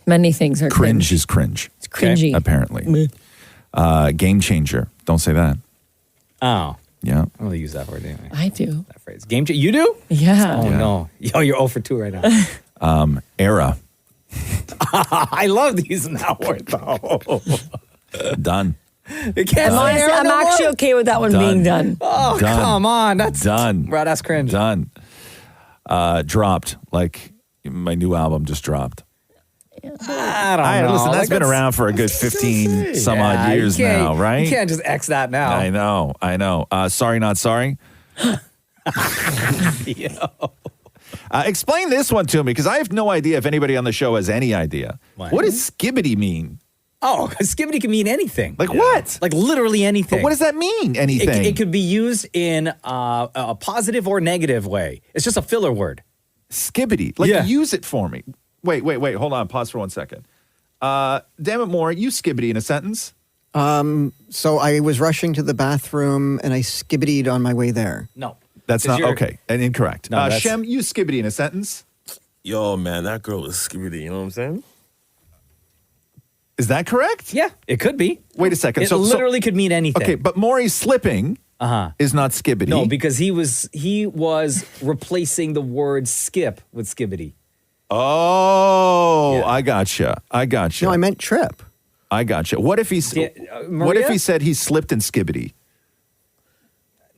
Many things are Cringe is cringe. It's cringy. Apparently. Game changer. Don't say that. Oh. Yeah. I don't use that word anyway. I do. That phrase. Game changer. You do? Yeah. Oh, no. Yo, you're 0 for 2 right now. Era. I love using that word, though. Done. You can't say era I'm no actually more? okay with that one being done. Oh, Done. come on. That's done. Bro, that's cringe. Done. Dropped. Like my new album just dropped. I don't know. Listen, that's Like, been around for a good 15 some odd Yeah, years you can't- now, right? You can't just X that now. I know. Sorry, not sorry. Explain this one to me because I have no idea if anybody on the show has any idea. What does skibbity mean? Oh, skibbity can mean anything. Like what? Like literally anything. But what does that mean? Anything? It could be used in a positive or negative way. It's just a filler word. Skibbity. Use it for me. Wait. Hold on. Pause for 1 second. Damn it, Maury. You skibbity in a sentence. So I was rushing to the bathroom and I skibbitied on my way there. No. That's not okay. And incorrect. No, Shem, you skibbity in a sentence. Yo, man, that girl was skibbity. You know what I'm saying? Is that correct? Yeah, it could be. Wait a second. It literally could mean anything. Okay, but Maury's slipping is not skibbity. No, because he was replacing the word skip with skibbity. Oh, yeah. I gotcha. No, I meant trip. I gotcha. What if he said he slipped in skibbity?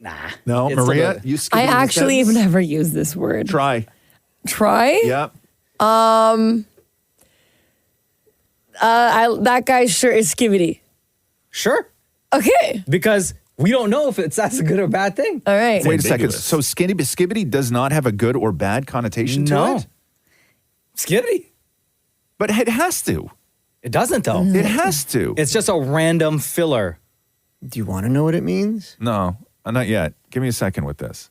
Nah. No, It's Maria, still you skibbity. I in a actually have sentence? never used this word. Try. Yep. That guy's shirt is skibbity. Sure. Okay. Because we don't know if that's a good or bad thing. All right. Wait a second. So skibbity does not have a good or bad connotation to it? Skibbity. But it has to. It doesn't, though. It has to. It's just a random filler. Do you want to know what it means? No, not yet. Give me a second with this.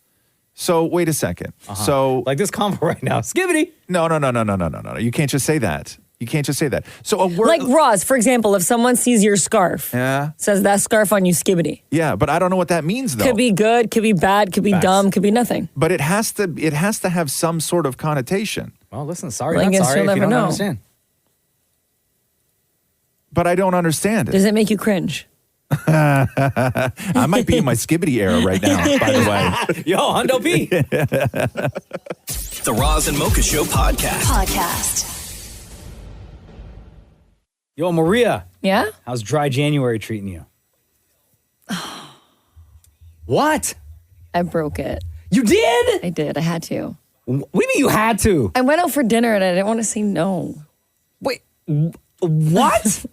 So, wait a second. So, like this combo right now. Skibbity. No. You can't just say that. So, a word. Like Roz, for example, if someone sees your scarf, says that scarf on you skibbity. Yeah, but I don't know what that means, though. Could be good, could be bad, could be dumb, could be nothing. But it has to have some sort of connotation. Well, listen, sorry, Well, I not guess sorry you'll if you never don't know. understand. But I don't understand it. Does it make you cringe? I might be in my skibbity era right now, by the way. Yo, Hundo P. The Roz and Mocha Show podcast. Yo, Maria. Yeah? How's dry January treating you? What? I broke it. You did? I did. I had to. What do you mean you had to? I went out for dinner and I didn't want to say no. Wait, what?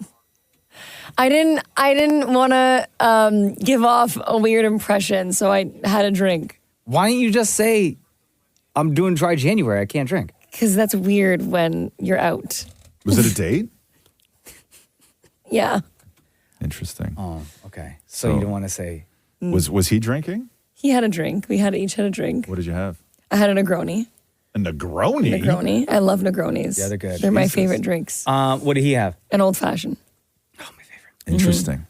I didn't want to give off a weird impression, so I had a drink. Why don't you just say, I'm doing dry January, I can't drink? Because that's weird when you're out. Was it a date? Yeah. Interesting. Oh, okay. So you don't want to say. Was he drinking? He had a drink. We each had a drink. What did you have? I had a Negroni. A Negroni? Negroni. I love Negronis. Yeah, they're good. They're my Jesus. favorite drinks. What did he have? An old fashioned. Interesting.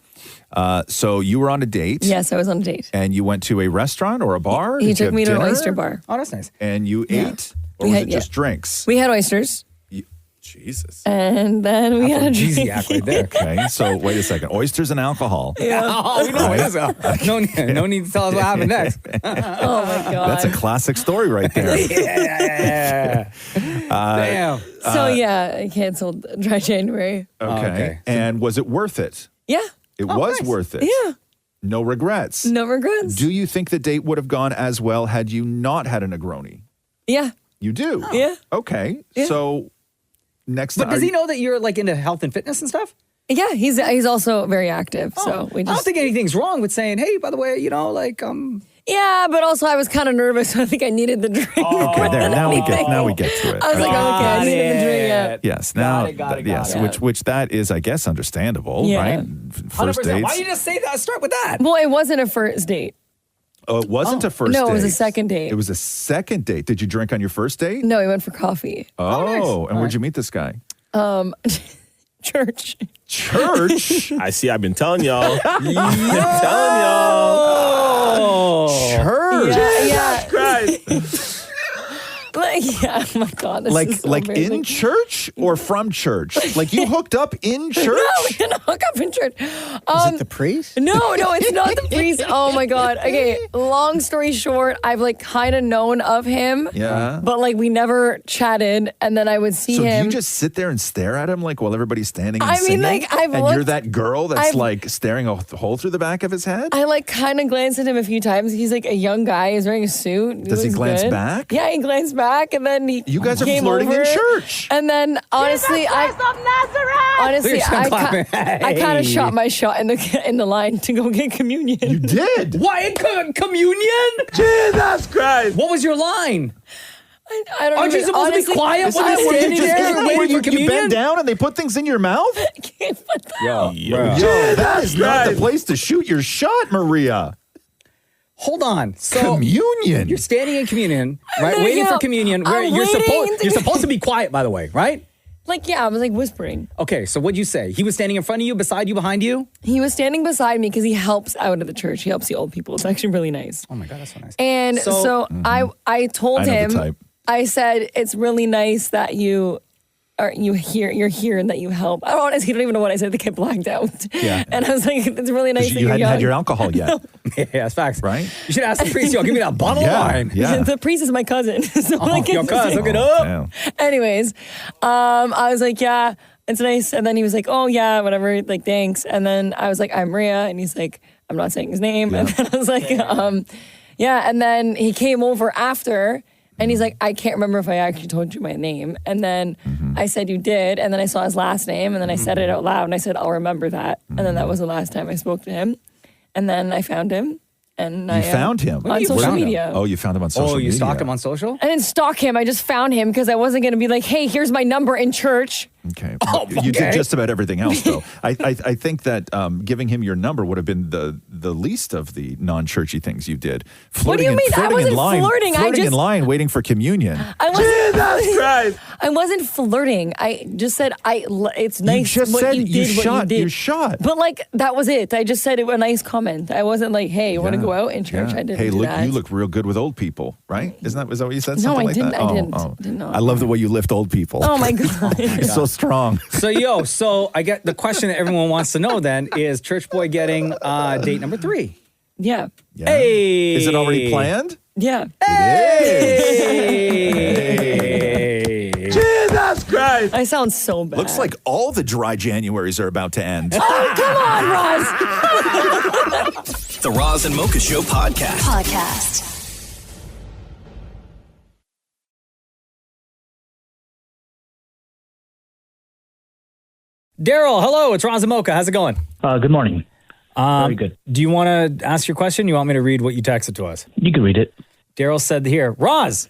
So you were on a date. Yes, I was on a date. And you went to a restaurant or a bar? He Did you took have me to an dinner? oyster bar. Oh, that's nice. And you ate? Or We was had- it just drinks? We had oysters. Jesus. And then we had a drink. Aphrodisiac right there. Okay, so wait a second. Oysters and alcohol. Yeah. Oh, we know it is. No need to tell us what happened next. Oh my God. That's a classic story right there. Yeah. Damn. So I canceled Dry January. Okay. And was it worth it? Yeah. It was worth it. Yeah. No regrets. No regrets. Do you think the date would have gone as well had you not had a Negroni? Yeah. You do? Yeah. Okay. Yeah. So next But time. does he know that you're like into health and fitness and stuff? Yeah, he's also very active. So we I don't think anything's wrong with saying, hey, by the way, Yeah, but also I was kind of nervous. So I think I needed the drink. Okay, there. Now we get to it. I was like, okay, I needed the drink. Yeah. Yes. Now, Got it. yes. Which that is, I guess, understandable, Yeah. right? 100%. First dates. Why you just say that? Start with that. Well, it wasn't a first date. Oh, it wasn't a first date. No, it was a second date. It was a second date. Did you drink on your first date? No, we went for coffee. Oh, and where'd you meet this guy? Church. Church? I see. I've been telling y'all. Church. Yeah. Christ. Oh my God. This is so Like embarrassing. in church or from church? Like you hooked up in church? No, we didn't hook up in church. Is it the priest? No, it's not the priest. Oh my God. Okay, long story short, I've like kind of known of him. Yeah. But like we never chatted, and then I would see So him. do you just sit there and stare at him like while everybody's standing and I mean, singing? like, I've and you're looked- that girl that's I've- like staring a hole through the back of his head? I like kind of glanced at him a few times. He's like a young guy. He's wearing a suit. Does he looks glance good. back? Yeah, he glanced back, and then he. You guys are came flirting in over, church. And then honestly, honestly, Look at you clapping. I kind of Hey. shot my shot in the line to go get communion. You did? Why communion? Jesus Christ. What was your line? I don't Aren't you even, supposed honestly, to be quiet Isn't while that you're where standing there isn't that where waiting for you communion? bend down and they put things in your mouth? Yo, Yo, that is not the place to shoot your shot, Maria. Hold on. So Communion. you're standing in communion, right? No, Waiting yo, for communion. Where I'm you're waiting to- supposed to be quiet, by the way, right? Like, yeah, I was like whispering. Okay, so what'd you say? He was standing in front of you, beside you, behind you? He was standing beside me because he helps out at the church. He helps the old people. It's actually really nice. Oh my God, that's so nice. And so I told I know the him, type. I said, it's really nice that you're here and that you help. I honestly don't even know what I said. I think I blanked out. Yeah. And I was like, it's really nice that You you're hadn't young. had your alcohol yet, Yeah, that's facts. right? You should ask the priest, yo, give me that bottle of wine. Yeah. The priest is my cousin. So like, Your it's- cousin, look it up. Damn. Anyways, I was like, yeah, it's nice. And then he was like, oh yeah, whatever, like thanks. And then I was like, I'm Maria. And he's like, I'm not saying his name. And then I was like, yeah. And then he came over after and he's like, I can't remember if I actually told you my name. And then I said, you did. And then I saw his last name and then I said it out loud and I said, I'll remember that. And then that was the last time I spoke to him. And then I found him. And You found him on social media. Oh, you found him on social media. Oh, you stalked him on social? I didn't stalk him. I just found him because I wasn't going to be like, hey, here's my number in church. Okay. Oh, You did okay. just about everything else, though. I think that giving him your number would have been the least of the non-churchy things you did. What do you mean? I wasn't flirting. Flirting in line, waiting for communion. I wasn't, Jesus Christ. I wasn't flirting. I just said it's nice just what said you did. you What you did. shot. But like that was it. I just said it a nice comment. I wasn't like, hey, you want to go out in church? Yeah. I didn't Hey, do look, that. you look real good with old people, right? Is that what you said? No, Something I like didn't. That? I Oh, didn't know. I love the way you lift old people. Oh my God. You're so strong. So I get the question that everyone wants to know then is Church Boy getting date number 3? Yeah. Yeah. Hey. Is it already planned? Yeah. Hey. Jesus Christ. I sound so bad. Looks like all the dry Januaries are about to end. Oh, come on, Roz. The Roz and Mocha Show podcast. Daryl, hello. It's Roz and Mocha. How's it going? Good morning. Very good. Do you want to ask your question? You want me to read what you texted to us? You can read it. Daryl said here, Roz,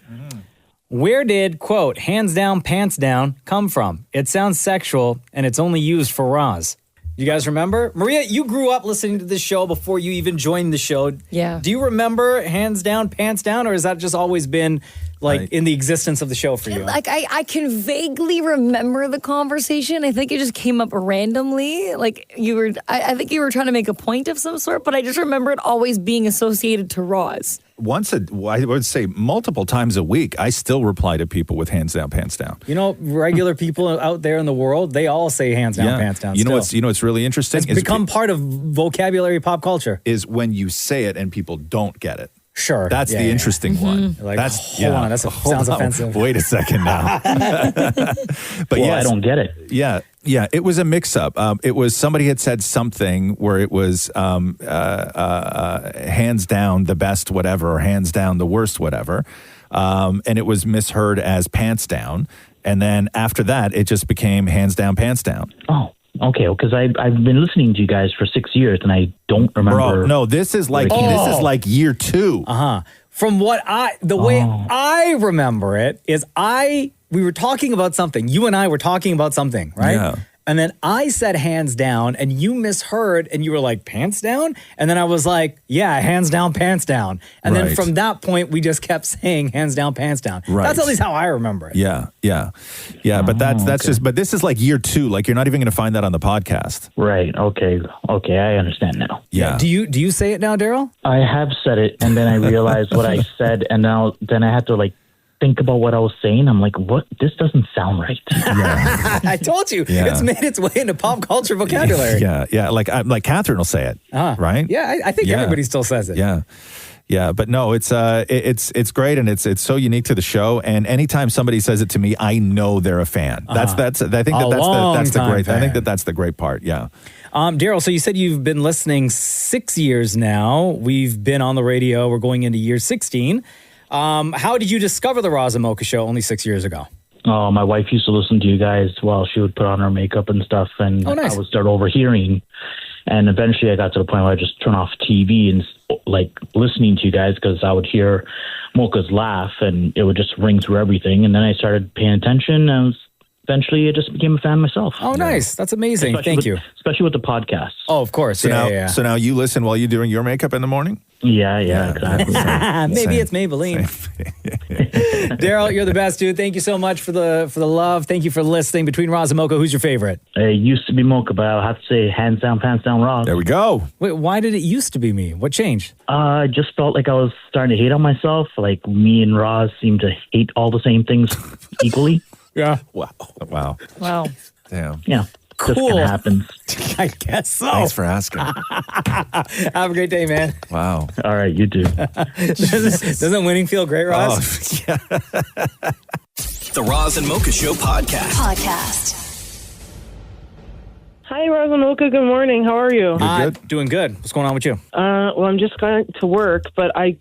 where did, quote, hands down, pants down come from? It sounds sexual and it's only used for Roz. You guys remember? Maria, you grew up listening to this show before you even joined the show. Yeah. Do you remember hands down, pants down, or has that just always been like in the existence of the show for you? Like I can vaguely remember the conversation. I think it just came up randomly. Like you were, I think you were trying to make a point of some sort, but I just remember it always being associated to Roz. I would say multiple times a week, I still reply to people with hands down, pants down. You know, regular people out there in the world, they all say hands down, pants down. You know what's really interesting? It's become part of vocabulary pop culture. Is when you say it and people don't get it. Sure. That's the interesting one. Like, Hold on, that sounds offensive. Wait a second now. But I don't get it. Yeah. Yeah, it was a mix-up. It was somebody had said something where it was hands down the best whatever, or hands down the worst whatever, and it was misheard as pants down. And then after that, it just became hands down, pants down. Oh, okay. Because I've been listening to you guys for 6 years, and I don't remember. Bro, no, this is like year 2. From what way I remember it is we were talking about something. You and I were talking about something, right? Yeah. And then I said hands down, and you misheard, and you were like, pants down? And then I was like, yeah, hands down, pants down. And then from that point, we just kept saying hands down, pants down. Right. That's at least how I remember it. Yeah. But that's just. But this is like year 2. Like you're not even going to find that on the podcast. Right. Okay. I understand now. Yeah. Do you say it now, Daryl? I have said it, and then I realized what I said, and then I had to think about what I was saying. I'm like, what? This doesn't sound right. I told you, it's made its way into pop culture vocabulary. Yeah. Like Catherine will say it, right? Yeah, I think everybody still says it. Yeah, but no, it's great, and it's so unique to the show. And anytime somebody says it to me, I know they're a fan. I think that's the great. I think that's the great part. Yeah. Daryl, so you said you've been listening 6 years now. We've been on the radio. We're going into year 16. How did you discover the Roz and Mocha Show only 6 years ago? Oh, my wife used to listen to you guys while she would put on her makeup and stuff, and I would start overhearing. And eventually I got to the point where I just turn off TV and listening to you guys, because I would hear Mocha's laugh and it would just ring through everything. And then I started paying attention, and eventually I just became a fan myself. Oh, nice. That's amazing. Thank you. Especially with the podcasts. Oh, of course. So now you listen while you're doing your makeup in the morning? Yeah, exactly. Maybe it's Maybelline. Daryl, you're the best, dude. Thank you so much for the love. Thank you for listening. Between Roz and Mocha, who's your favorite? It used to be Mocha, but I'll have to say hands down, pants down, Roz. There we go. Wait, why did it used to be me? What changed? I just felt like I was starting to hate on myself. Like me and Roz seem to hate all the same things equally. Yeah. Wow. Damn. Yeah. Cool. Just kind of happens. I guess so. Thanks for asking. Have a great day, man. Wow. All right, you too. Doesn't winning feel great, Roz? Yeah. The Roz and Mocha Show podcast. Hi, Roz and Mocha. Good morning. How are you? Good. Doing good. What's going on with you? Well, I'm just going to work, but I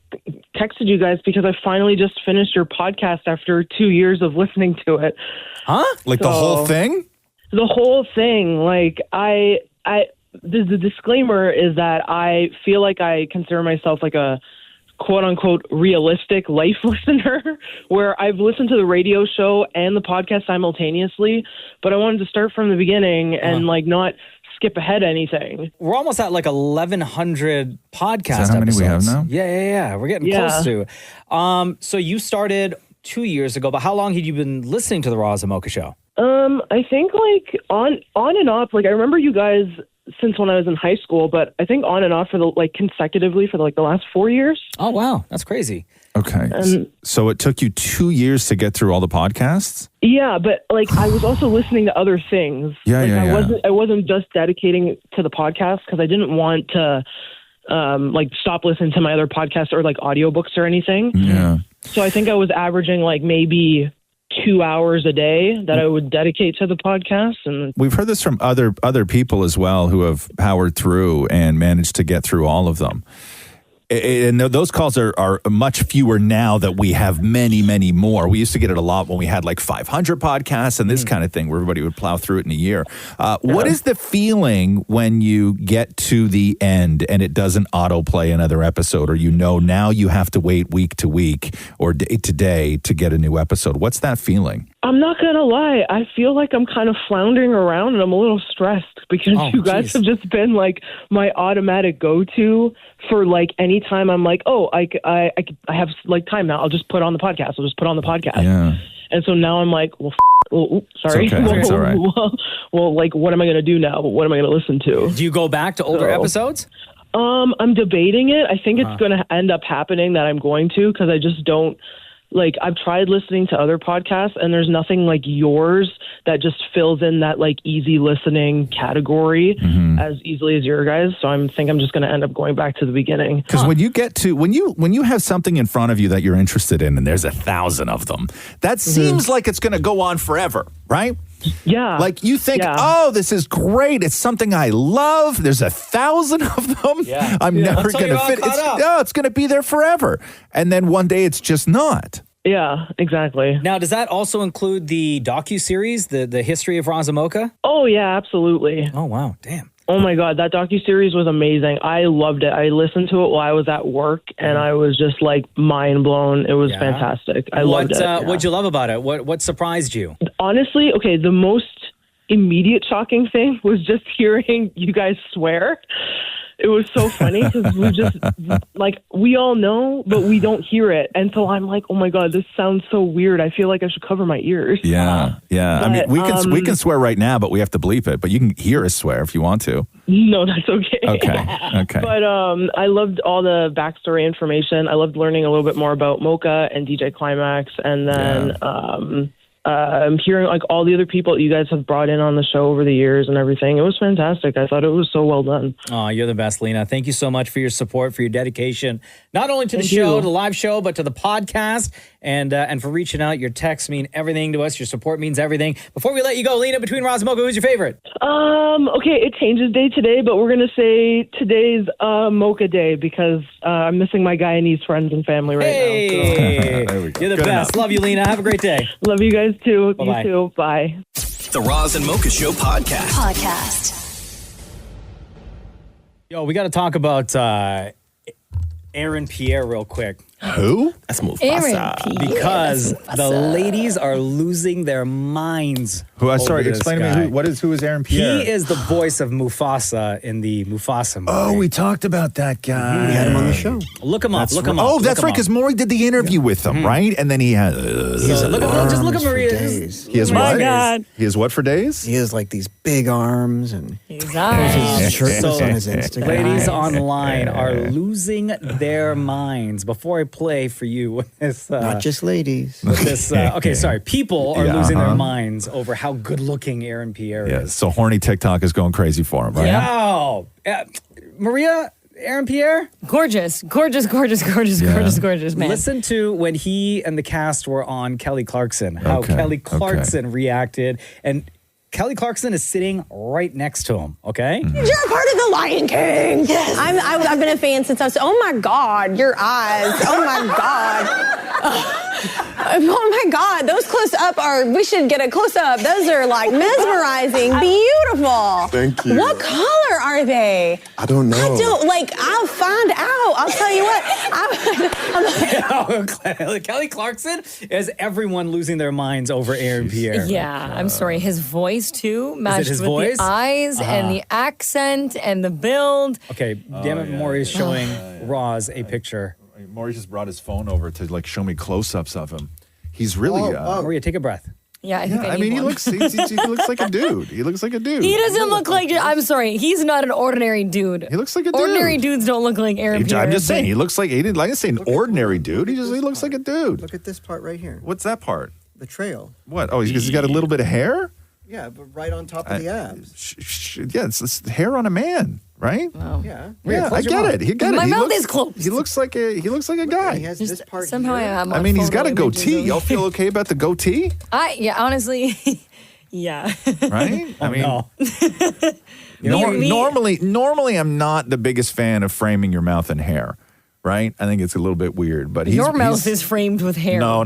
texted you guys because I finally just finished your podcast after 2 years of listening to it. Huh? Like the whole thing? The whole thing. Like, the disclaimer is that I feel like I consider myself like a quote-unquote realistic life listener, where I've listened to the radio show and the podcast simultaneously, but I wanted to start from the beginning and not skip ahead anything. We're almost at like 1,100 podcast Is that how many episodes. we have now? Yeah. We're getting close to. So you started 2 years ago, but how long had you been listening to the Roz and Mocha Show? I think on and off. Like, I remember you guys since when I was in high school, but I think on and off for consecutively for the last 4 years. Oh, wow. That's crazy. Okay. So it took you 2 years to get through all the podcasts? Yeah, but I was also listening to other things. I wasn't just dedicating to the podcast because I didn't want to stop listening to my other podcasts or audiobooks or anything. Yeah. So I think I was averaging maybe 2 hours a day that I would dedicate to the podcast. And we've heard this from other people as well who have powered through and managed to get through all of them. And those calls are much fewer now that we have many, many more. We used to get it a lot when we had 500 podcasts and this kind of thing where everybody would plow through it in a year. What is the feeling when you get to the end and it doesn't autoplay another episode, or now you have to wait week to week or day to day to get a new episode? What's that feeling? I'm not going to lie. I feel like I'm kind of floundering around and I'm a little stressed because you guys have just been my automatic go-to for any time I'm I have time now. I'll just put on the podcast. Yeah. And so now I'm sorry. It's okay. It's all right. Well, what am I going to do now? What am I going to listen to? Do you go back to older episodes? I'm debating it. I think it's going to end up happening that I'm going to, because I just don't, like, I've tried listening to other podcasts and there's nothing like yours that just fills in that like easy listening category as easily as your guys. So I think I'm just going to end up going back to the beginning. Because when you get to, when you have something in front of you that you're interested in and there's 1,000 of them, that seems like it's going to go on forever, right? Yeah. Like you think, oh, this is great. It's something I love. There's 1,000 of them. Yeah. I'm never going to fit. It's going to be there forever. And then one day it's just not. Yeah, exactly. Now, does that also include the docuseries, the history of Roz and Mocha? Oh, yeah, absolutely. Oh, wow. Damn. Oh, my God. That docuseries was amazing. I loved it. I listened to it while I was at work, and I was just, like, mind blown. It was fantastic. I loved it. What'd you love about it? What surprised you? Honestly, okay, the most immediate shocking thing was just hearing you guys swear. It was so funny because we just, like, we all know, but we don't hear it. And so I'm like, oh, my God, this sounds so weird. I feel like I should cover my ears. Yeah, yeah. But, I mean, we can swear right now, but we have to bleep it. But you can hear us swear if you want to. No, that's okay. Okay. But I loved all the backstory information. I loved learning a little bit more about Mocha and DJ Climax. And then I'm hearing like all the other people that you guys have brought in on the show over the years and everything. It was fantastic. I thought it was so well done. Oh, you're the best, Lena. Thank you so much for your support, for your dedication, not only to the show, the live show, but to the podcast, and for reaching out. Your texts mean everything to us. Your support means everything. Before we let you go, Lena, between Roz and Mocha, who's your favorite? Okay, it changes day to day, but we're going to say today's Mocha day because I'm missing my Guyanese friends and family right now. There we go. You're the best. Love you, Lena. Have a great day. Love you guys too. Bye-bye. You too. Bye. The Roz and Mocha Show podcast. Yo, we got to talk about Aaron Pierre real quick. Who? That's Mufasa. Aaron Pierre. Because That's the Mufasa. ladies are losing their minds. Sorry, over explain this to me, guy. who is Aaron Pierre? He is the voice of Mufasa in the Mufasa movie. Oh, we talked about that guy. We had him on the show. Look him up. Look him up. Oh, look that's him right, up. because Maury did the interview with him, right? And then he had... So just look at Maria. He has My what? God. He has what for days? He has like these big arms and He's his shirt So, on his Instagram. ladies online are losing their minds. Before I play for you with this... not just ladies. with this people are losing their minds over how good-looking Aaron Pierre Yeah, is. so horny TikTok is going crazy for him, right? Wow. Maria, Aaron Pierre? gorgeous, man. Listen to when he and the cast were on Kelly Clarkson, how Okay, Kelly Clarkson reacted. And Kelly Clarkson is sitting right next to him, okay? You're a part of the Lion King. Yes. I've been a fan since I was, oh my God, your eyes. Oh my God. Oh my God, those close up we should get a close up. Those are like mesmerizing, beautiful. Thank you. What color are they? I don't know. I'll find out. I'll tell you what. Kelly Clarkson is everyone losing their minds over Aaron Pierre. Yeah, I'm sorry. His voice too matched his with voice? the eyes and the accent and the build. Okay, damn it, Maury is showing Roz a picture. Maury just brought his phone over to like show me close-ups of him. He's really... Maria, take a breath. Yeah, I think I need mean, he one. looks like a dude. He looks like a dude. He doesn't look like. I'm sorry. He's not an ordinary dude. He looks like a dude. Ordinary dudes don't look like Aaron Pierre. I'm just saying, he looks like... He didn't like to say an ordinary dude. He looks like a dude. Look at this part right here. What's that part? The trail. What? Oh, he's got a little bit of hair? Yeah, but right on top of the abs. Yeah, it's hair on a man, right? Wow. Yeah. Yeah, I get it. He got it. My He mouth looks- is closed. He looks like a guy. He has this part Somehow here. I am. I mean, he's got a goatee. Y'all feel okay about the goatee? Honestly, yeah. Right? I mean, Me- normally I'm not the biggest fan of framing your mouth and hair, right? I think it's a little bit weird, but Your mouth is framed with hair. No.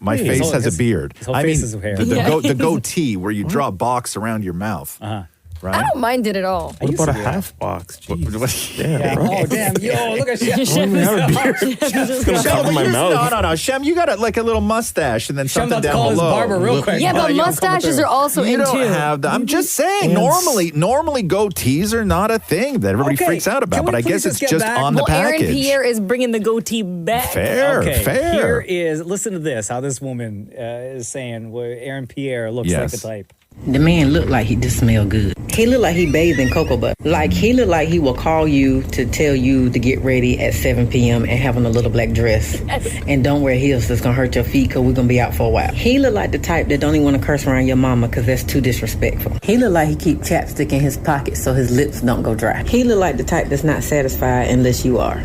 My His face whole- has his- a beard. his whole face is hair. The goatee where you draw a box around your mouth. Right? I don't mind it at all. What about a half box? Jeez. Yeah. Oh, damn. Yo, look at Shem. No. Shem, you got a little mustache and then Shem something about to down call his below. barber real quick. Yeah, but mustaches are also You in don't too. have that. I'm just saying, normally goatees are not a thing that everybody Okay, freaks out about, can we but I please guess it's just get just back? on the Well, package. Aaron Pierre is bringing the goatee back. Fair. Here is, listen to this, how this woman is saying where Aaron Pierre looks like the type. The man looked like he just smelled good. He look like he bathed in cocoa butter. Like, he look like he will call you to tell you to get ready at 7 p.m. and have on a little black dress. And don't wear heels that's going to hurt your feet because we're going to be out for a while. He look like the type that don't even want to curse around your mama because that's too disrespectful. He look like he keep chapstick in his pocket so his lips don't go dry. He look like the type that's not satisfied unless you are.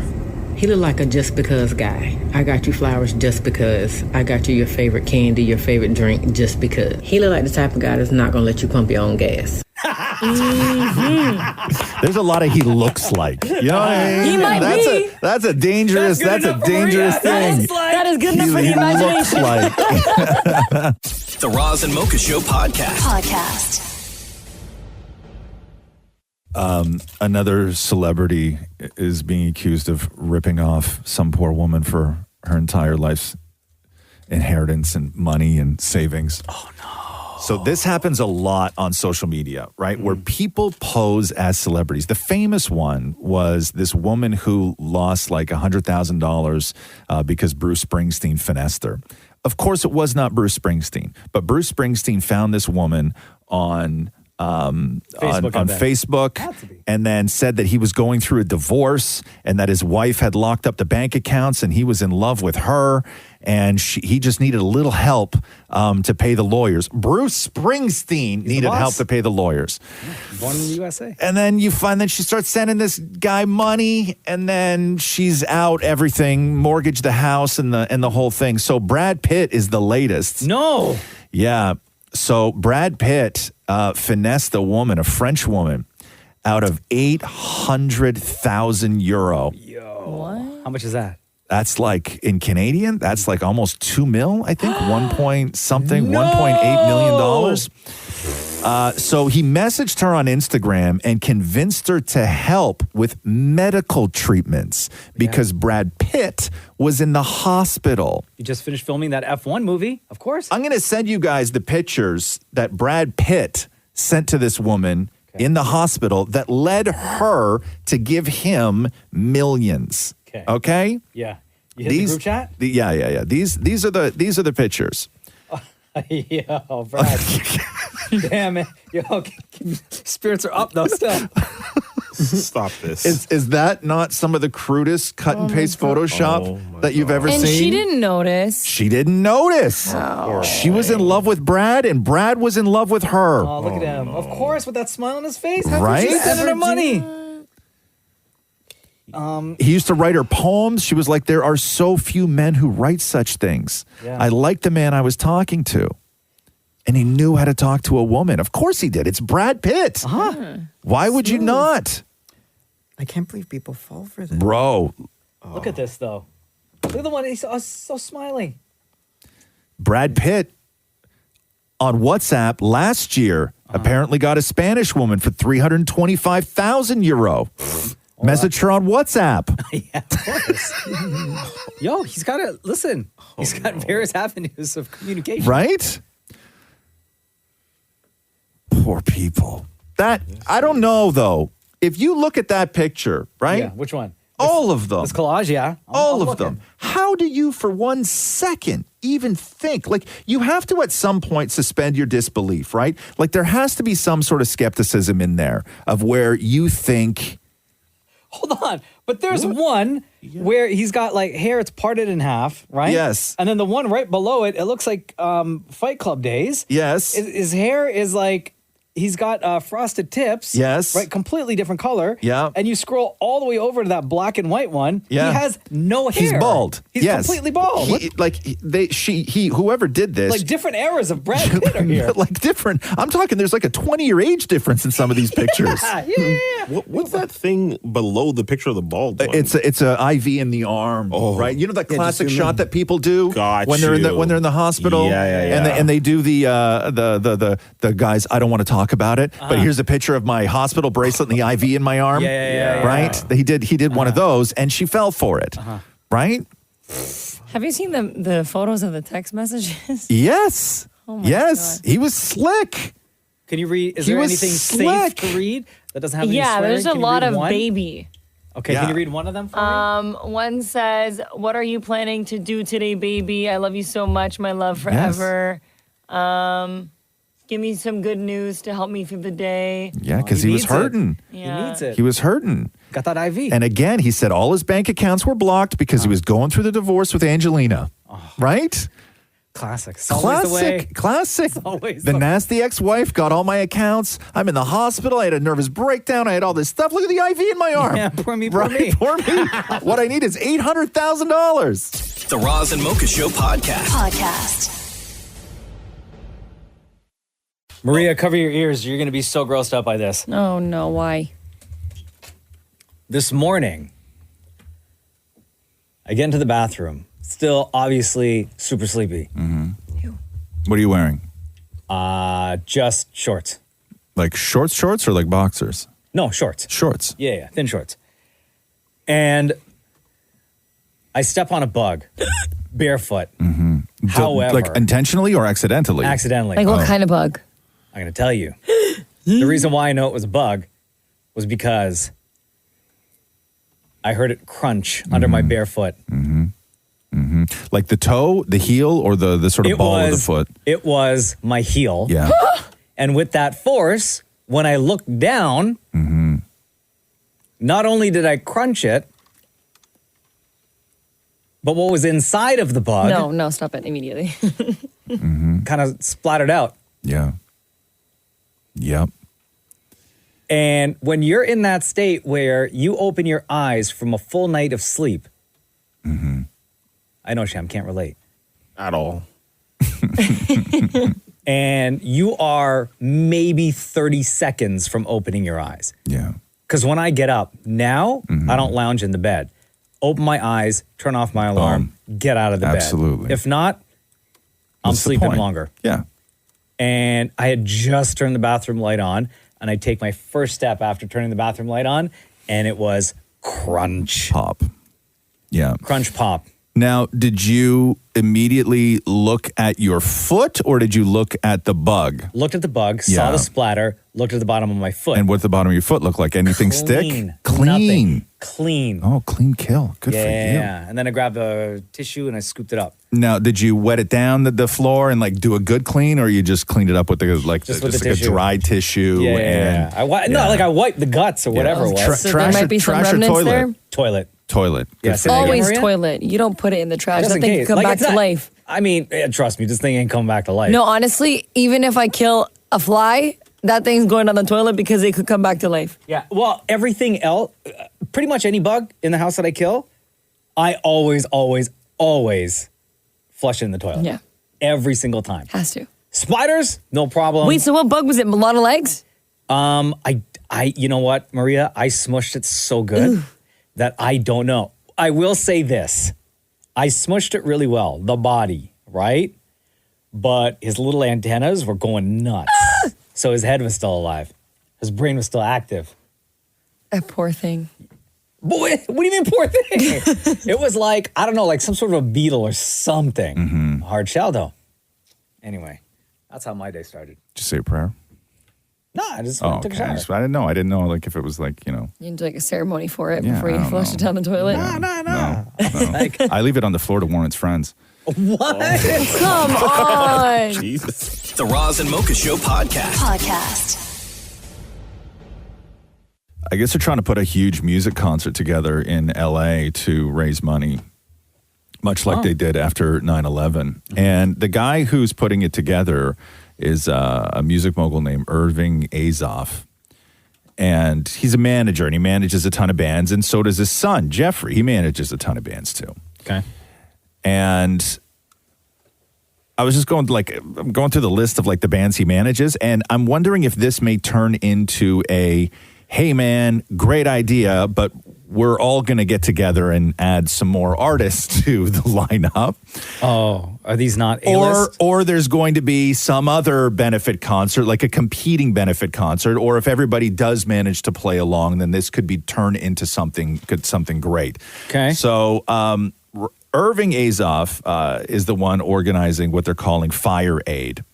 He look like a just because guy. I got you flowers just because. I got you your favorite candy, your favorite drink just because. He look like the type of guy that's not going to let you pump your own gas. There's a lot of he looks like. You know what I mean? He might be. That's a dangerous thing. That is good enough for the He looks imagination. like. The Roz and Mocha Show podcast. Another celebrity is being accused of ripping off some poor woman for her entire life's inheritance and money and savings. Oh, no. So this happens a lot on social media, right? Where people pose as celebrities. The famous one was this woman who lost like $100,000 because Bruce Springsteen finessed her. Of course, it was not Bruce Springsteen, but Bruce Springsteen found this woman on Facebook and then said that he was going through a divorce and that his wife had locked up the bank accounts and he was in love with her and he just needed a little help to pay the lawyers. Bruce Springsteen needed help to pay the lawyers. Born in the USA. And then you find that she starts sending this guy money and then she's out everything, mortgaged the house and the whole thing. So Brad Pitt is the latest. No. Yeah. So Brad Pitt finessed a woman, a French woman, out of 800,000 euro. Yo. How much is that? That's like, in Canadian, that's like almost 2 mil, I think, 1.8 million. So he messaged her on Instagram and convinced her to help with medical treatments because Brad Pitt was in the hospital. You just finished filming that F1 movie, of course. I'm going to send you guys the pictures that Brad Pitt sent to this woman in the hospital that led her to give him millions. Okay? Yeah. You hit the group chat? Yeah. These are the pictures. Yo, Brad. Damn it. Yo, spirits are up though still. Stop this. Is that not some of the crudest cut and paste Photoshop that you've ever And seen? she didn't notice. She didn't notice. She was in love with Brad, and Brad was in love with her. Oh, look at him. Of course, with that smile on his face. How Right? could she send her money? He used to write her poems. She was like, there are so few men who write such things. Yeah. I liked the man I was talking to. And he knew how to talk to a woman. Of course he did. It's Brad Pitt. Why would you not? I can't believe people fall for this. Bro. Look at this though. Look at the one. He's so smiling. Brad Pitt on WhatsApp last year apparently got a Spanish woman for 325,000 euro. Message her on WhatsApp. Yeah, of course. Yo, he's got to listen. He's got various avenues of communication. Right? Poor people. That, I don't know though. If you look at that picture, right? Yeah, which one? All of them. This collage, yeah. All of them. How do you for 1 second even think? Like, you have to at some point suspend your disbelief, right? Like, there has to be some sort of skepticism in there of where you think. Hold on. But there's one where he's got like hair, it's parted in half, right? Yes. And then the one right below it, it looks like Fight Club days. Yes. His hair is like, he's got frosted tips. Yes. Right? Completely different color. Yeah. And you scroll all the way over to that black and white one. Yeah. He has no hair. He's bald. He's Yes. completely bald. Whoever did this. Like different eras of Brad Pitt are here. Like different. I'm talking, there's like a 20-year age difference in some of these pictures. Yeah. What's that thing below the picture of the bald one? It's a IV in the arm, right? You know that classic shot that people do when they're in the hospital, and they do the guys. I don't want to talk about it, but here's a picture of my hospital bracelet and the IV in my arm. Right? He did one of those, and she fell for it. Right? Have you seen the photos of the text messages? Yes. Oh my God. He was slick. Can you read? Is He there was anything slick. safe to read that doesn't have any Yeah, swearing? there's a Can you lot read of one? baby. Okay, can you read one of them for me? One says, "What are you planning to do today, baby? I love you so much, my love forever." give me some good news to help me through the day. Yeah, because he was hurting. He needs it. He was hurting. Got that IV. And again, he said all his bank accounts were blocked because he was going through the divorce with Angelina. Right? Classic. It's always the way. Classic. Always The nasty ex-wife got all my accounts. I'm in the hospital. I had a nervous breakdown. I had all this stuff. Look at the IV in my arm. Yeah, poor me, poor Right? me. Poor me. What I need is $800,000. The Roz and Mocha Show Podcast. Maria, cover your ears. You're going to be so grossed out by this. Oh, no. Why? This morning, I get into the bathroom. Still, obviously, super sleepy. What are you wearing? Just shorts. Like shorts or like boxers? No, shorts. Shorts. Yeah, thin shorts. And I step on a bug, barefoot. However, like intentionally or accidentally? Accidentally. Like what kind of bug? I'm going to tell you. The reason why I know it was a bug was because I heard it crunch under my bare foot. Like the toe, the heel, or the sort of ball of the foot? It was my heel. Yeah. And with that force, when I looked down, not only did I crunch it, but what was inside of the bug No, stop it immediately. kind of splattered out. Yeah. Yep. And when you're in that state where you open your eyes from a full night of sleep, I know, Sham, can't relate. At all. And you are maybe 30 seconds from opening your eyes. Yeah. Because when I get up now, I don't lounge in the bed. Open my eyes, turn off my alarm, get out of the bed. Absolutely. If not, I'm What's the sleeping point? longer. Yeah. And I had just turned the bathroom light on, and I take my first step after turning the bathroom light on, and it was crunch. Pop. Yeah. Crunch pop. Now, did you immediately look at your foot or did you look at the bug? Looked at the bug, saw the splatter, looked at the bottom of my foot. And what the bottom of your foot look like? Anything stick? Clean. Nothing. Clean. Oh, clean kill. Good for you. Yeah. And then I grabbed a tissue and I scooped it up. Now, did you wet it down the floor and like do a good clean, or you just cleaned it up with the like Just just with the like a tissue. dry tissue? Yeah. And I wiped the guts or whatever it was. So there might be some remnants there? Toilet. Toilet. Yeah, Good for say that you. again, Always Maria? toilet. You don't put it in the trash. Just That in thing case. can come Like, back it's to not- life. I mean, trust me, this thing ain't coming back to life. No, honestly, even if I kill a fly, that thing's going on the toilet because it could come back to life. Yeah. Well, everything else, pretty much any bug in the house that I kill, I always flush it in the toilet. Yeah. Every single time. Has to. Spiders, no problem. Wait, so what bug was it? A lot of legs? You know what, Maria? I smushed it so good that I don't know. I will say this. I smushed it really well, the body, right? But his little antennas were going nuts. So his head was still alive. His brain was still active. That poor thing. Boy, what do you mean poor thing? It was like, I don't know, like some sort of a beetle or something. Hard shell, though. Anyway, that's how my day started. Did you say a prayer? No, I just Oh, took a okay. shower. I didn't know. I didn't know like if it was like, you know. You can do like a ceremony for it Yeah, before I you don't flush know. it down the toilet. No. I leave it on the floor to Warren's friends. What? Come on. Jesus. The Roz and Mocha Show podcast. I guess they're trying to put a huge music concert together in LA to raise money, much like they did after 9/11. And the guy who's putting it together is a music mogul named Irving Azoff. And he's a manager, and he manages a ton of bands, and so does his son, Jeffrey. He manages a ton of bands, too. Okay. And I was just going through the list of like the bands he manages, and I'm wondering if this may turn into a, hey man, great idea, but we're all going to get together and add some more artists to the lineup. Oh, are these not A-list? Or there's going to be some other benefit concert, like a competing benefit concert, or if everybody does manage to play along, then this could be turned into something great. Okay. So Irving Azoff is the one organizing what they're calling Fire Aid.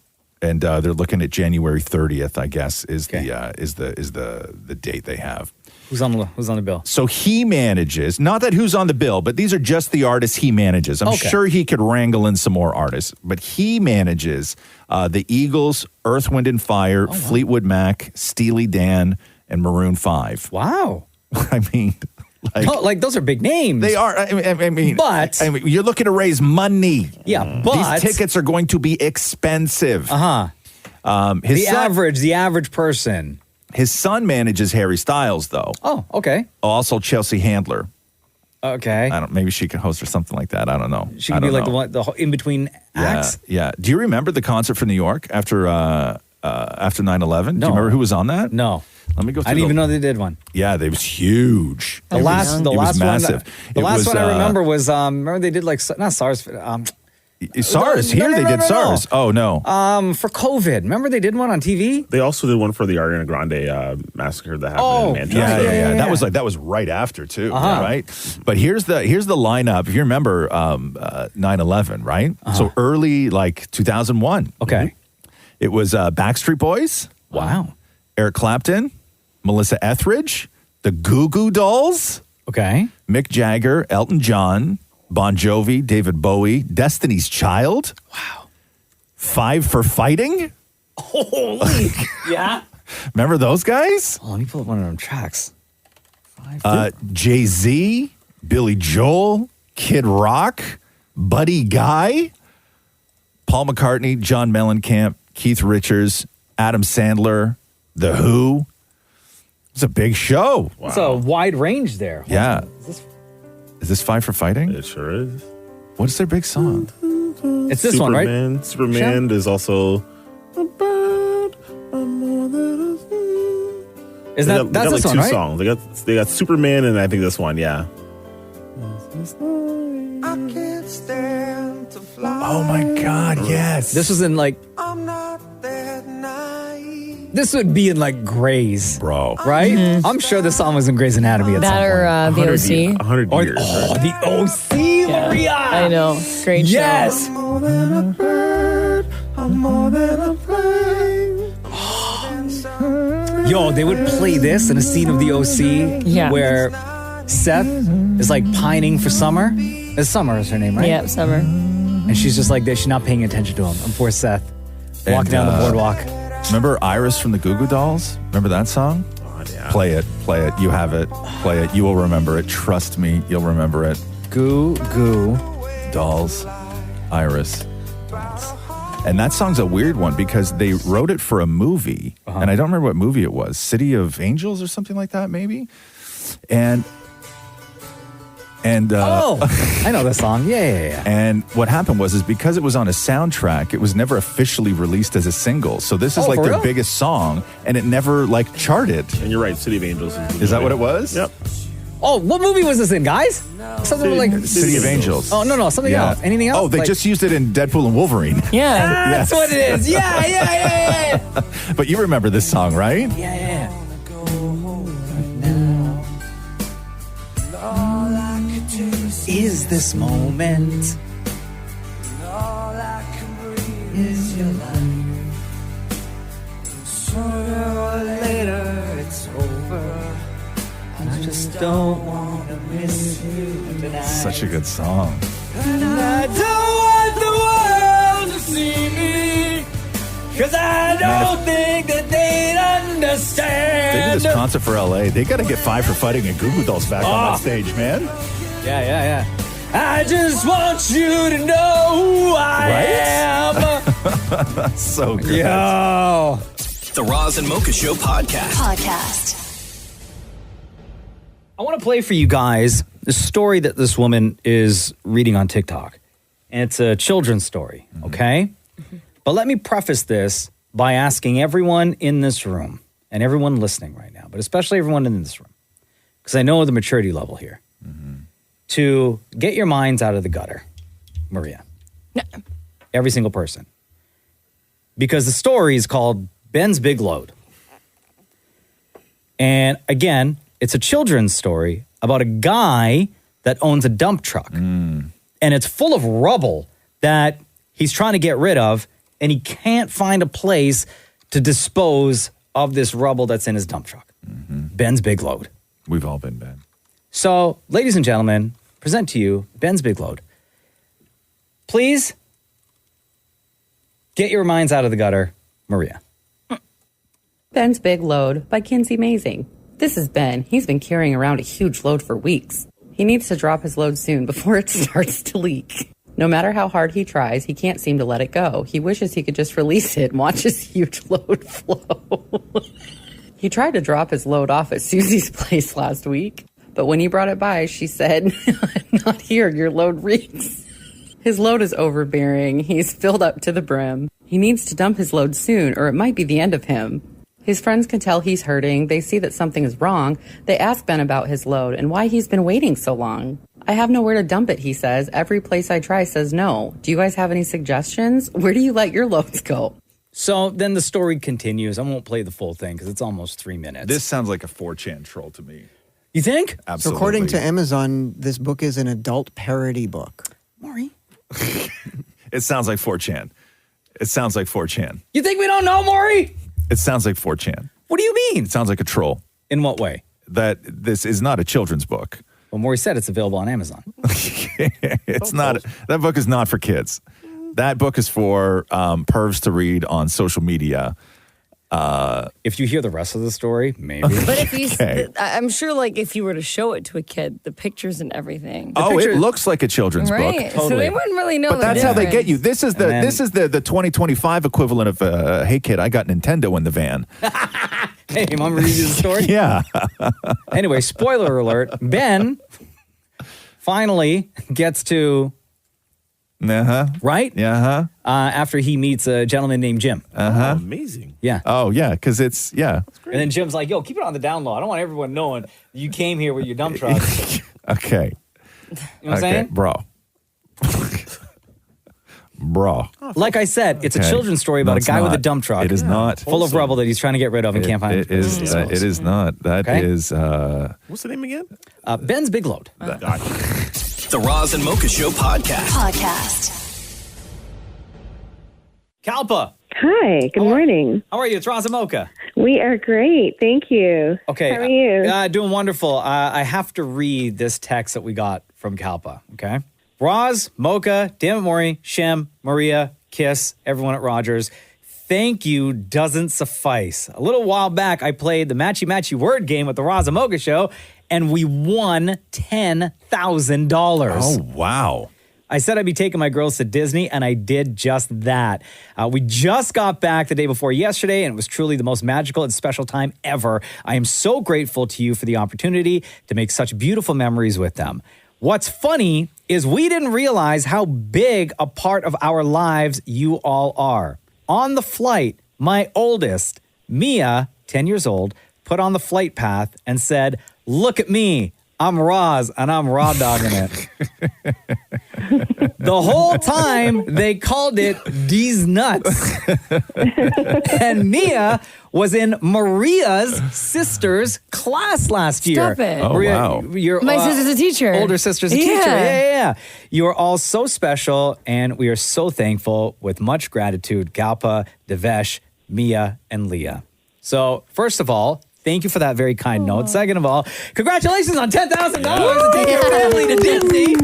And they're looking at January 30th, I guess, is the date they have. Who's on the bill? So he manages, not that who's on the bill, but these are just the artists he manages. I'm sure he could wrangle in some more artists, but he manages the Eagles, Earth, Wind and Fire, Fleetwood Mac, Steely Dan, and Maroon 5. Wow. I mean, like those are big names. They are. I mean, you're looking to raise money. Yeah, but these tickets are going to be expensive. The average person. His son manages Harry Styles, though. Oh, okay. Also, Chelsea Handler. Okay. Maybe she can host or something like that. I don't know. She could be like the in between acts. Yeah. Do you remember the concert from New York after 9/11? No. Do you remember who was on that? No. Let me go through I didn't even know they did one. Yeah, it was huge. The last was one. massive. The last one I remember was remember they did like not SARS. SARS. Here they did SARS. Oh no. For COVID. Remember they did one on TV? They also did one for the Ariana Grande massacre that happened in Manchester. Yeah. That was right after too, right? But here's the lineup. If you remember 9/11, right? So early like 2001. Okay. It was Backstreet Boys. Wow. Eric Clapton, Melissa Etheridge, the Goo Goo Dolls. Okay. Mick Jagger, Elton John, Bon Jovi, David Bowie, Destiny's Child. Wow. Five for Fighting. Holy. Yeah. Remember those guys? Oh, let me pull up one of them tracks. Jay-Z, Billy Joel, Kid Rock, Buddy Guy, Paul McCartney, John Mellencamp, Keith Richards, Adam Sandler, The Who. It's a big show. Wow. It's a wide range there. Yeah. Is this Five for Fighting? It sure is. What's their big song? It's this one, right? Superman is also... Is that that's this one, two right? songs. They got Superman and I think this one, yeah. Oh my God, yes. This was in like... This would be in like Grey's. Bro. Right? Mm-hmm. I'm sure this song was in Grey's Anatomy at That some point. or the OC. 100 years. Oh, the OC, Maria! I know. Great show. Yes! Yo, they would play this in a scene of the OC where Seth is like pining for Summer. It's Summer is her name, right? Yeah, Summer. And she's just like there. She's not paying attention to him. And poor Seth walking down the boardwalk. Remember Iris from the Goo Goo Dolls? Remember that song? Oh, yeah. Play it. You have it. Play it. You will remember it. Trust me, you'll remember it. Goo Goo Dolls, Iris. And that song's a weird one because they wrote it for a movie, and I don't remember what movie it was. City of Angels or something like that, maybe. And I know the song. Yeah. And what happened was because it was on a soundtrack, it was never officially released as a single. So this is like their biggest song, and it never like charted. And you're right, City of Angels. Is that what it was? Yep. Oh, what movie was this in, guys? Something like City of Angels. Oh no, something else. Anything else? Oh, they just used it in Deadpool and Wolverine. Yeah, that's what it is. Yeah. But you remember this song, right? Yeah. Is this moment? All I can breathe is your life. Sooner or later it's over. I just don't want to miss you tonight. Such a good song. And I don't want the world to see me, 'cause I don't think that they'd understand. They did this concert for LA. They got to get Five for Fighting and Goo Goo Dolls back on that stage, man. Yeah. I just want you to know who I am. So good. Yo. The Roz and Mocha Show podcast. I want to play for you guys the story that this woman is reading on TikTok. And it's a children's story, okay? Mm-hmm. But let me preface this by asking everyone in this room and everyone listening right now, but especially everyone in this room, because I know the maturity level here, to get your minds out of the gutter, Maria. No. Every single person. Because the story is called Ben's Big Load. And again, it's a children's story about a guy that owns a dump truck. And it's full of rubble that he's trying to get rid of, and he can't find a place to dispose of this rubble that's in his dump truck. Ben's Big Load. We've all been Ben. So, ladies and gentlemen, present to you Ben's Big Load. Please get your minds out of the gutter, Maria. Ben's Big Load by Kinsey Mazing. This is Ben. He's been carrying around a huge load for weeks. He needs to drop his load soon before it starts to leak. No matter how hard he tries, he can't seem to let it go. He wishes he could just release it and watch his huge load flow. He tried to drop his load off at Susie's place last week, but when he brought it by, she said, "Not here, your load reeks." His load is overbearing. He's filled up to the brim. He needs to dump his load soon, or it might be the end of him. His friends can tell he's hurting. They see that something is wrong. They ask Ben about his load and why he's been waiting so long. "I have nowhere to dump it," he says. "Every place I try says no. Do you guys have any suggestions? Where do you let your loads go?" So then the story continues. I won't play the full thing because it's almost 3 minutes. This sounds like a 4chan troll to me. You think? Absolutely. So according to Amazon, this book is an adult parody book. Maury? It sounds like 4chan. It sounds like 4chan. You think we don't know, Maury? It sounds like 4chan. What do you mean? It sounds like a troll. In what way? That this is not a children's book. Well, Maury said it's available on Amazon. It's not. That book is not for kids. That book is for pervs to read on social media. If you hear the rest of the story, maybe. But if you, I'm sure, like, if you were to show it to a kid, the pictures and everything. It looks like a children's book. Right. So they wouldn't really know. But that's how they get you. This is the 2025 equivalent of hey kid, I got Nintendo in the van. Hey, mom, read you the story? Yeah. Anyway, spoiler alert. Ben finally gets to right? After he meets a gentleman named Jim. Amazing. Yeah. Oh, yeah, because it's, And then Jim's like, yo, keep it on the down low. I don't want everyone knowing you came here with your dump truck. Okay. You know what I'm saying? Bro. Like I said, it's a children's story about a guy with a dump truck. It is not. Full of rubble that he's trying to get rid of and can't find. It is not. That is. What's the name again? Ben's Big Load. The Roz and Mocha Show podcast. Kalpa. Hi, good morning. How are you? It's Roz and Mocha. We are great. Thank you. Okay. How are you? Doing wonderful. I have to read this text that we got from Kalpa, okay? Roz, Mocha, Damn It Maury, Shem, Maria, Kiss, everyone at Rogers. Thank you doesn't suffice. A little while back, I played the matchy word game with the Roz and Mocha Show, and we won $10,000. Oh, wow. I said I'd be taking my girls to Disney, and I did just that. We just got back the day before yesterday, and it was truly the most magical and special time ever. I am so grateful to you for the opportunity to make such beautiful memories with them. What's funny is we didn't realize how big a part of our lives you all are. On the flight, my oldest, Mia, 10 years old, put on the flight path and said, "Look at me. I'm Roz, and I'm raw dogging it." The whole time, they called it D's Nuts. And Mia was in Maria's sister's class last year. Stop it. Oh, Maria, wow. Your My sister's a teacher. Older sister's a teacher. Yeah. You are all so special, and we are so thankful. With much gratitude, Kalpa, Devesh, Mia, and Leah. So, first of all, thank you for that very kind note. Second of all, congratulations on $10,000 to take your family to Disney.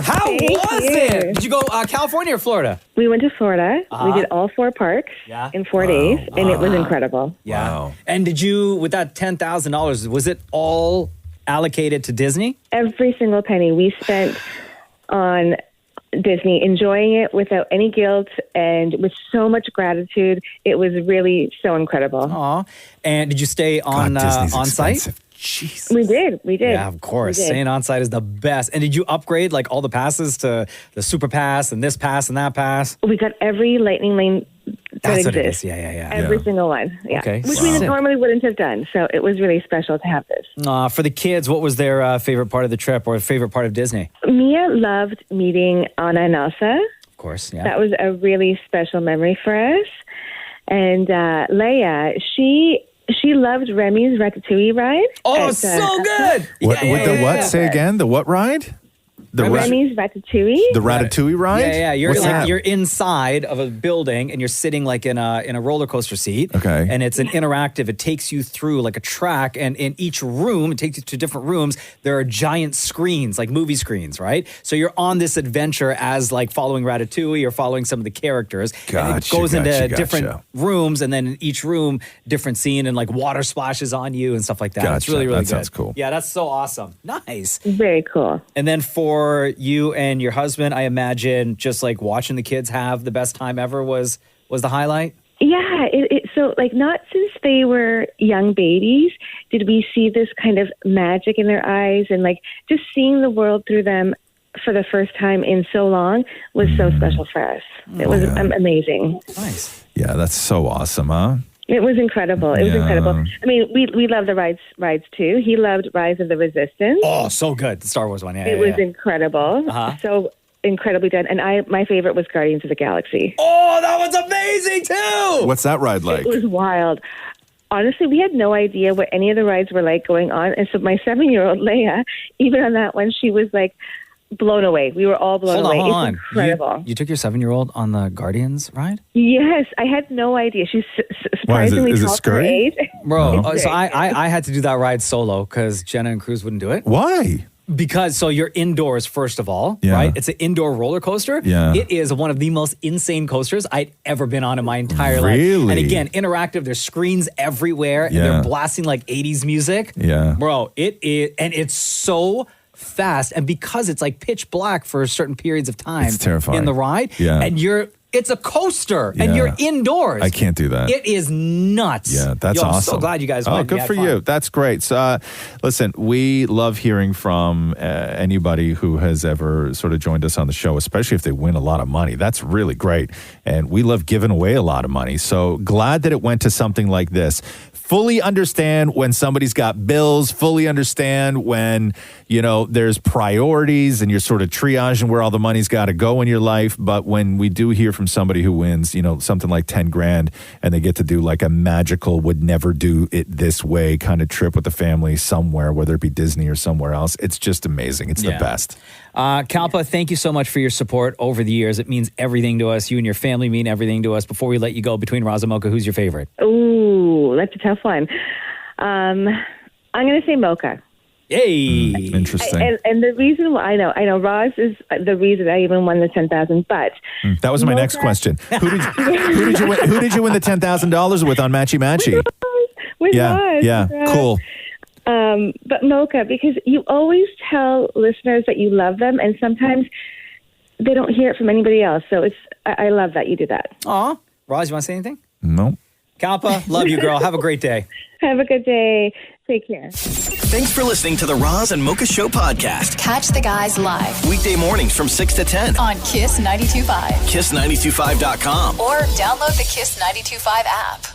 How was it? Did you go California or Florida? We went to Florida. We did all 4 parks in 4 days, and it was incredible. Yeah. Wow. And did you, with that $10,000, was it all allocated to Disney? Every single penny we spent on Disney, enjoying it without any guilt and with so much gratitude. It was really so incredible. Aw. And did you stay on site? Jeez. We did. Yeah, of course. We did. Staying on site is the best. And did you upgrade like all the passes to the Super Pass and this pass and that pass? We got every lightning lane That's that what it exists. is. Yeah. Every single one. Yeah. Okay. Which we normally wouldn't have done. So it was really special to have this. For the kids, what was their favorite part of the trip or favorite part of Disney? Mia loved meeting Anna and Elsa. Of course, yeah. That was a really special memory for us. And Leia, she loved Remy's Ratatouille ride. Oh, so good! What? Say again. The what ride? Remy's Ratatouille. The Ratatouille ride? Yeah. You're What's that? you're inside of a building and you're sitting like in a roller coaster seat. Okay. And it's an interactive. It takes you through like a track, and in each room, it takes you to different rooms. There are giant screens, like movie screens, right? So you're on this adventure as like following Ratatouille or following some of the characters. And it goes into different rooms, and then in each room, different scene, and like water splashes on you and stuff like that. It's really, really That good. sounds cool. Yeah, that's so awesome. Nice. Very cool. And then for you and your husband, I imagine just like watching the kids have the best time ever was the highlight? Yeah, so like not since they were young babies did we see this kind of magic in their eyes, and like just seeing the world through them for the first time in so long was so special for us. It was amazing. Nice. Yeah, that's so awesome, huh? It was incredible. It was incredible. I mean, we love the rides too. He loved Rise of the Resistance. Oh, so good. The Star Wars one. Yeah, It was incredible. So incredibly done. And my favorite was Guardians of the Galaxy. Oh, that was amazing too. What's that ride like? It was wild. Honestly, we had no idea what any of the rides were like going on. And so my 7-year-old Leia, even on that one, she was like blown away. We were all blown away. Hold on. It's incredible. You took your 7-year-old on the Guardians ride? Yes, I had no idea. She's surprisingly tall for her age. Bro, so I had to do that ride solo because Jenna and Cruz wouldn't do it. Why? Because so you're indoors, first of all, Yeah. right? It's an indoor roller coaster. Yeah. It is one of the most insane coasters I'd ever been on in my entire life. Really? And again, interactive. There's screens everywhere, and Yeah. they're blasting like 80s music. Yeah. Bro, it is, and it's so fast. And because it's like pitch black for certain periods of time It's terrifying. in the ride, Yeah. and it's a coaster, Yeah. and you're indoors. I can't do that. It is nuts. Yeah, that's Yo, awesome. I'm so glad you guys went. Oh, and good had for fun. you. That's great. So, listen, we love hearing from anybody who has ever sort of joined us on the show, especially if they win a lot of money. That's really great. And we love giving away a lot of money. So glad that it went to something like this. Fully understand when somebody's got bills, fully understand when, there's priorities and you're sort of triaging where all the money's got to go in your life. But when we do hear from somebody who wins, something like 10 grand and they get to do like a magical, would never do it this way kind of trip with the family somewhere, whether it be Disney or somewhere else, it's just amazing. It's the best. Kalpa, thank you so much for your support over the years. It means everything to us. You and your family mean everything to us. Before we let you go, between Roz and Mocha, who's your favorite? Ooh, that's a tough one. I'm going to say Mocha. Yay! Interesting. And the reason why, I know Roz is the reason I even won the $10,000, but that was my next question. Who did you win the $10,000 with on Matchy Matchy? with Yeah, Roz. yeah, cool. But Mocha, because you always tell listeners that you love them, and sometimes they don't hear it from anybody else. So I love that you do that. Aw. Roz, you want to say anything? No. Kalpa, love you, girl. Have a great day. Have a good day. Take care. Thanks for listening to the Roz and Mocha Show podcast. Catch the guys live Weekday mornings from 6 to 10. on Kiss 92.5 Kiss925.com. or download the Kiss 92.5 app.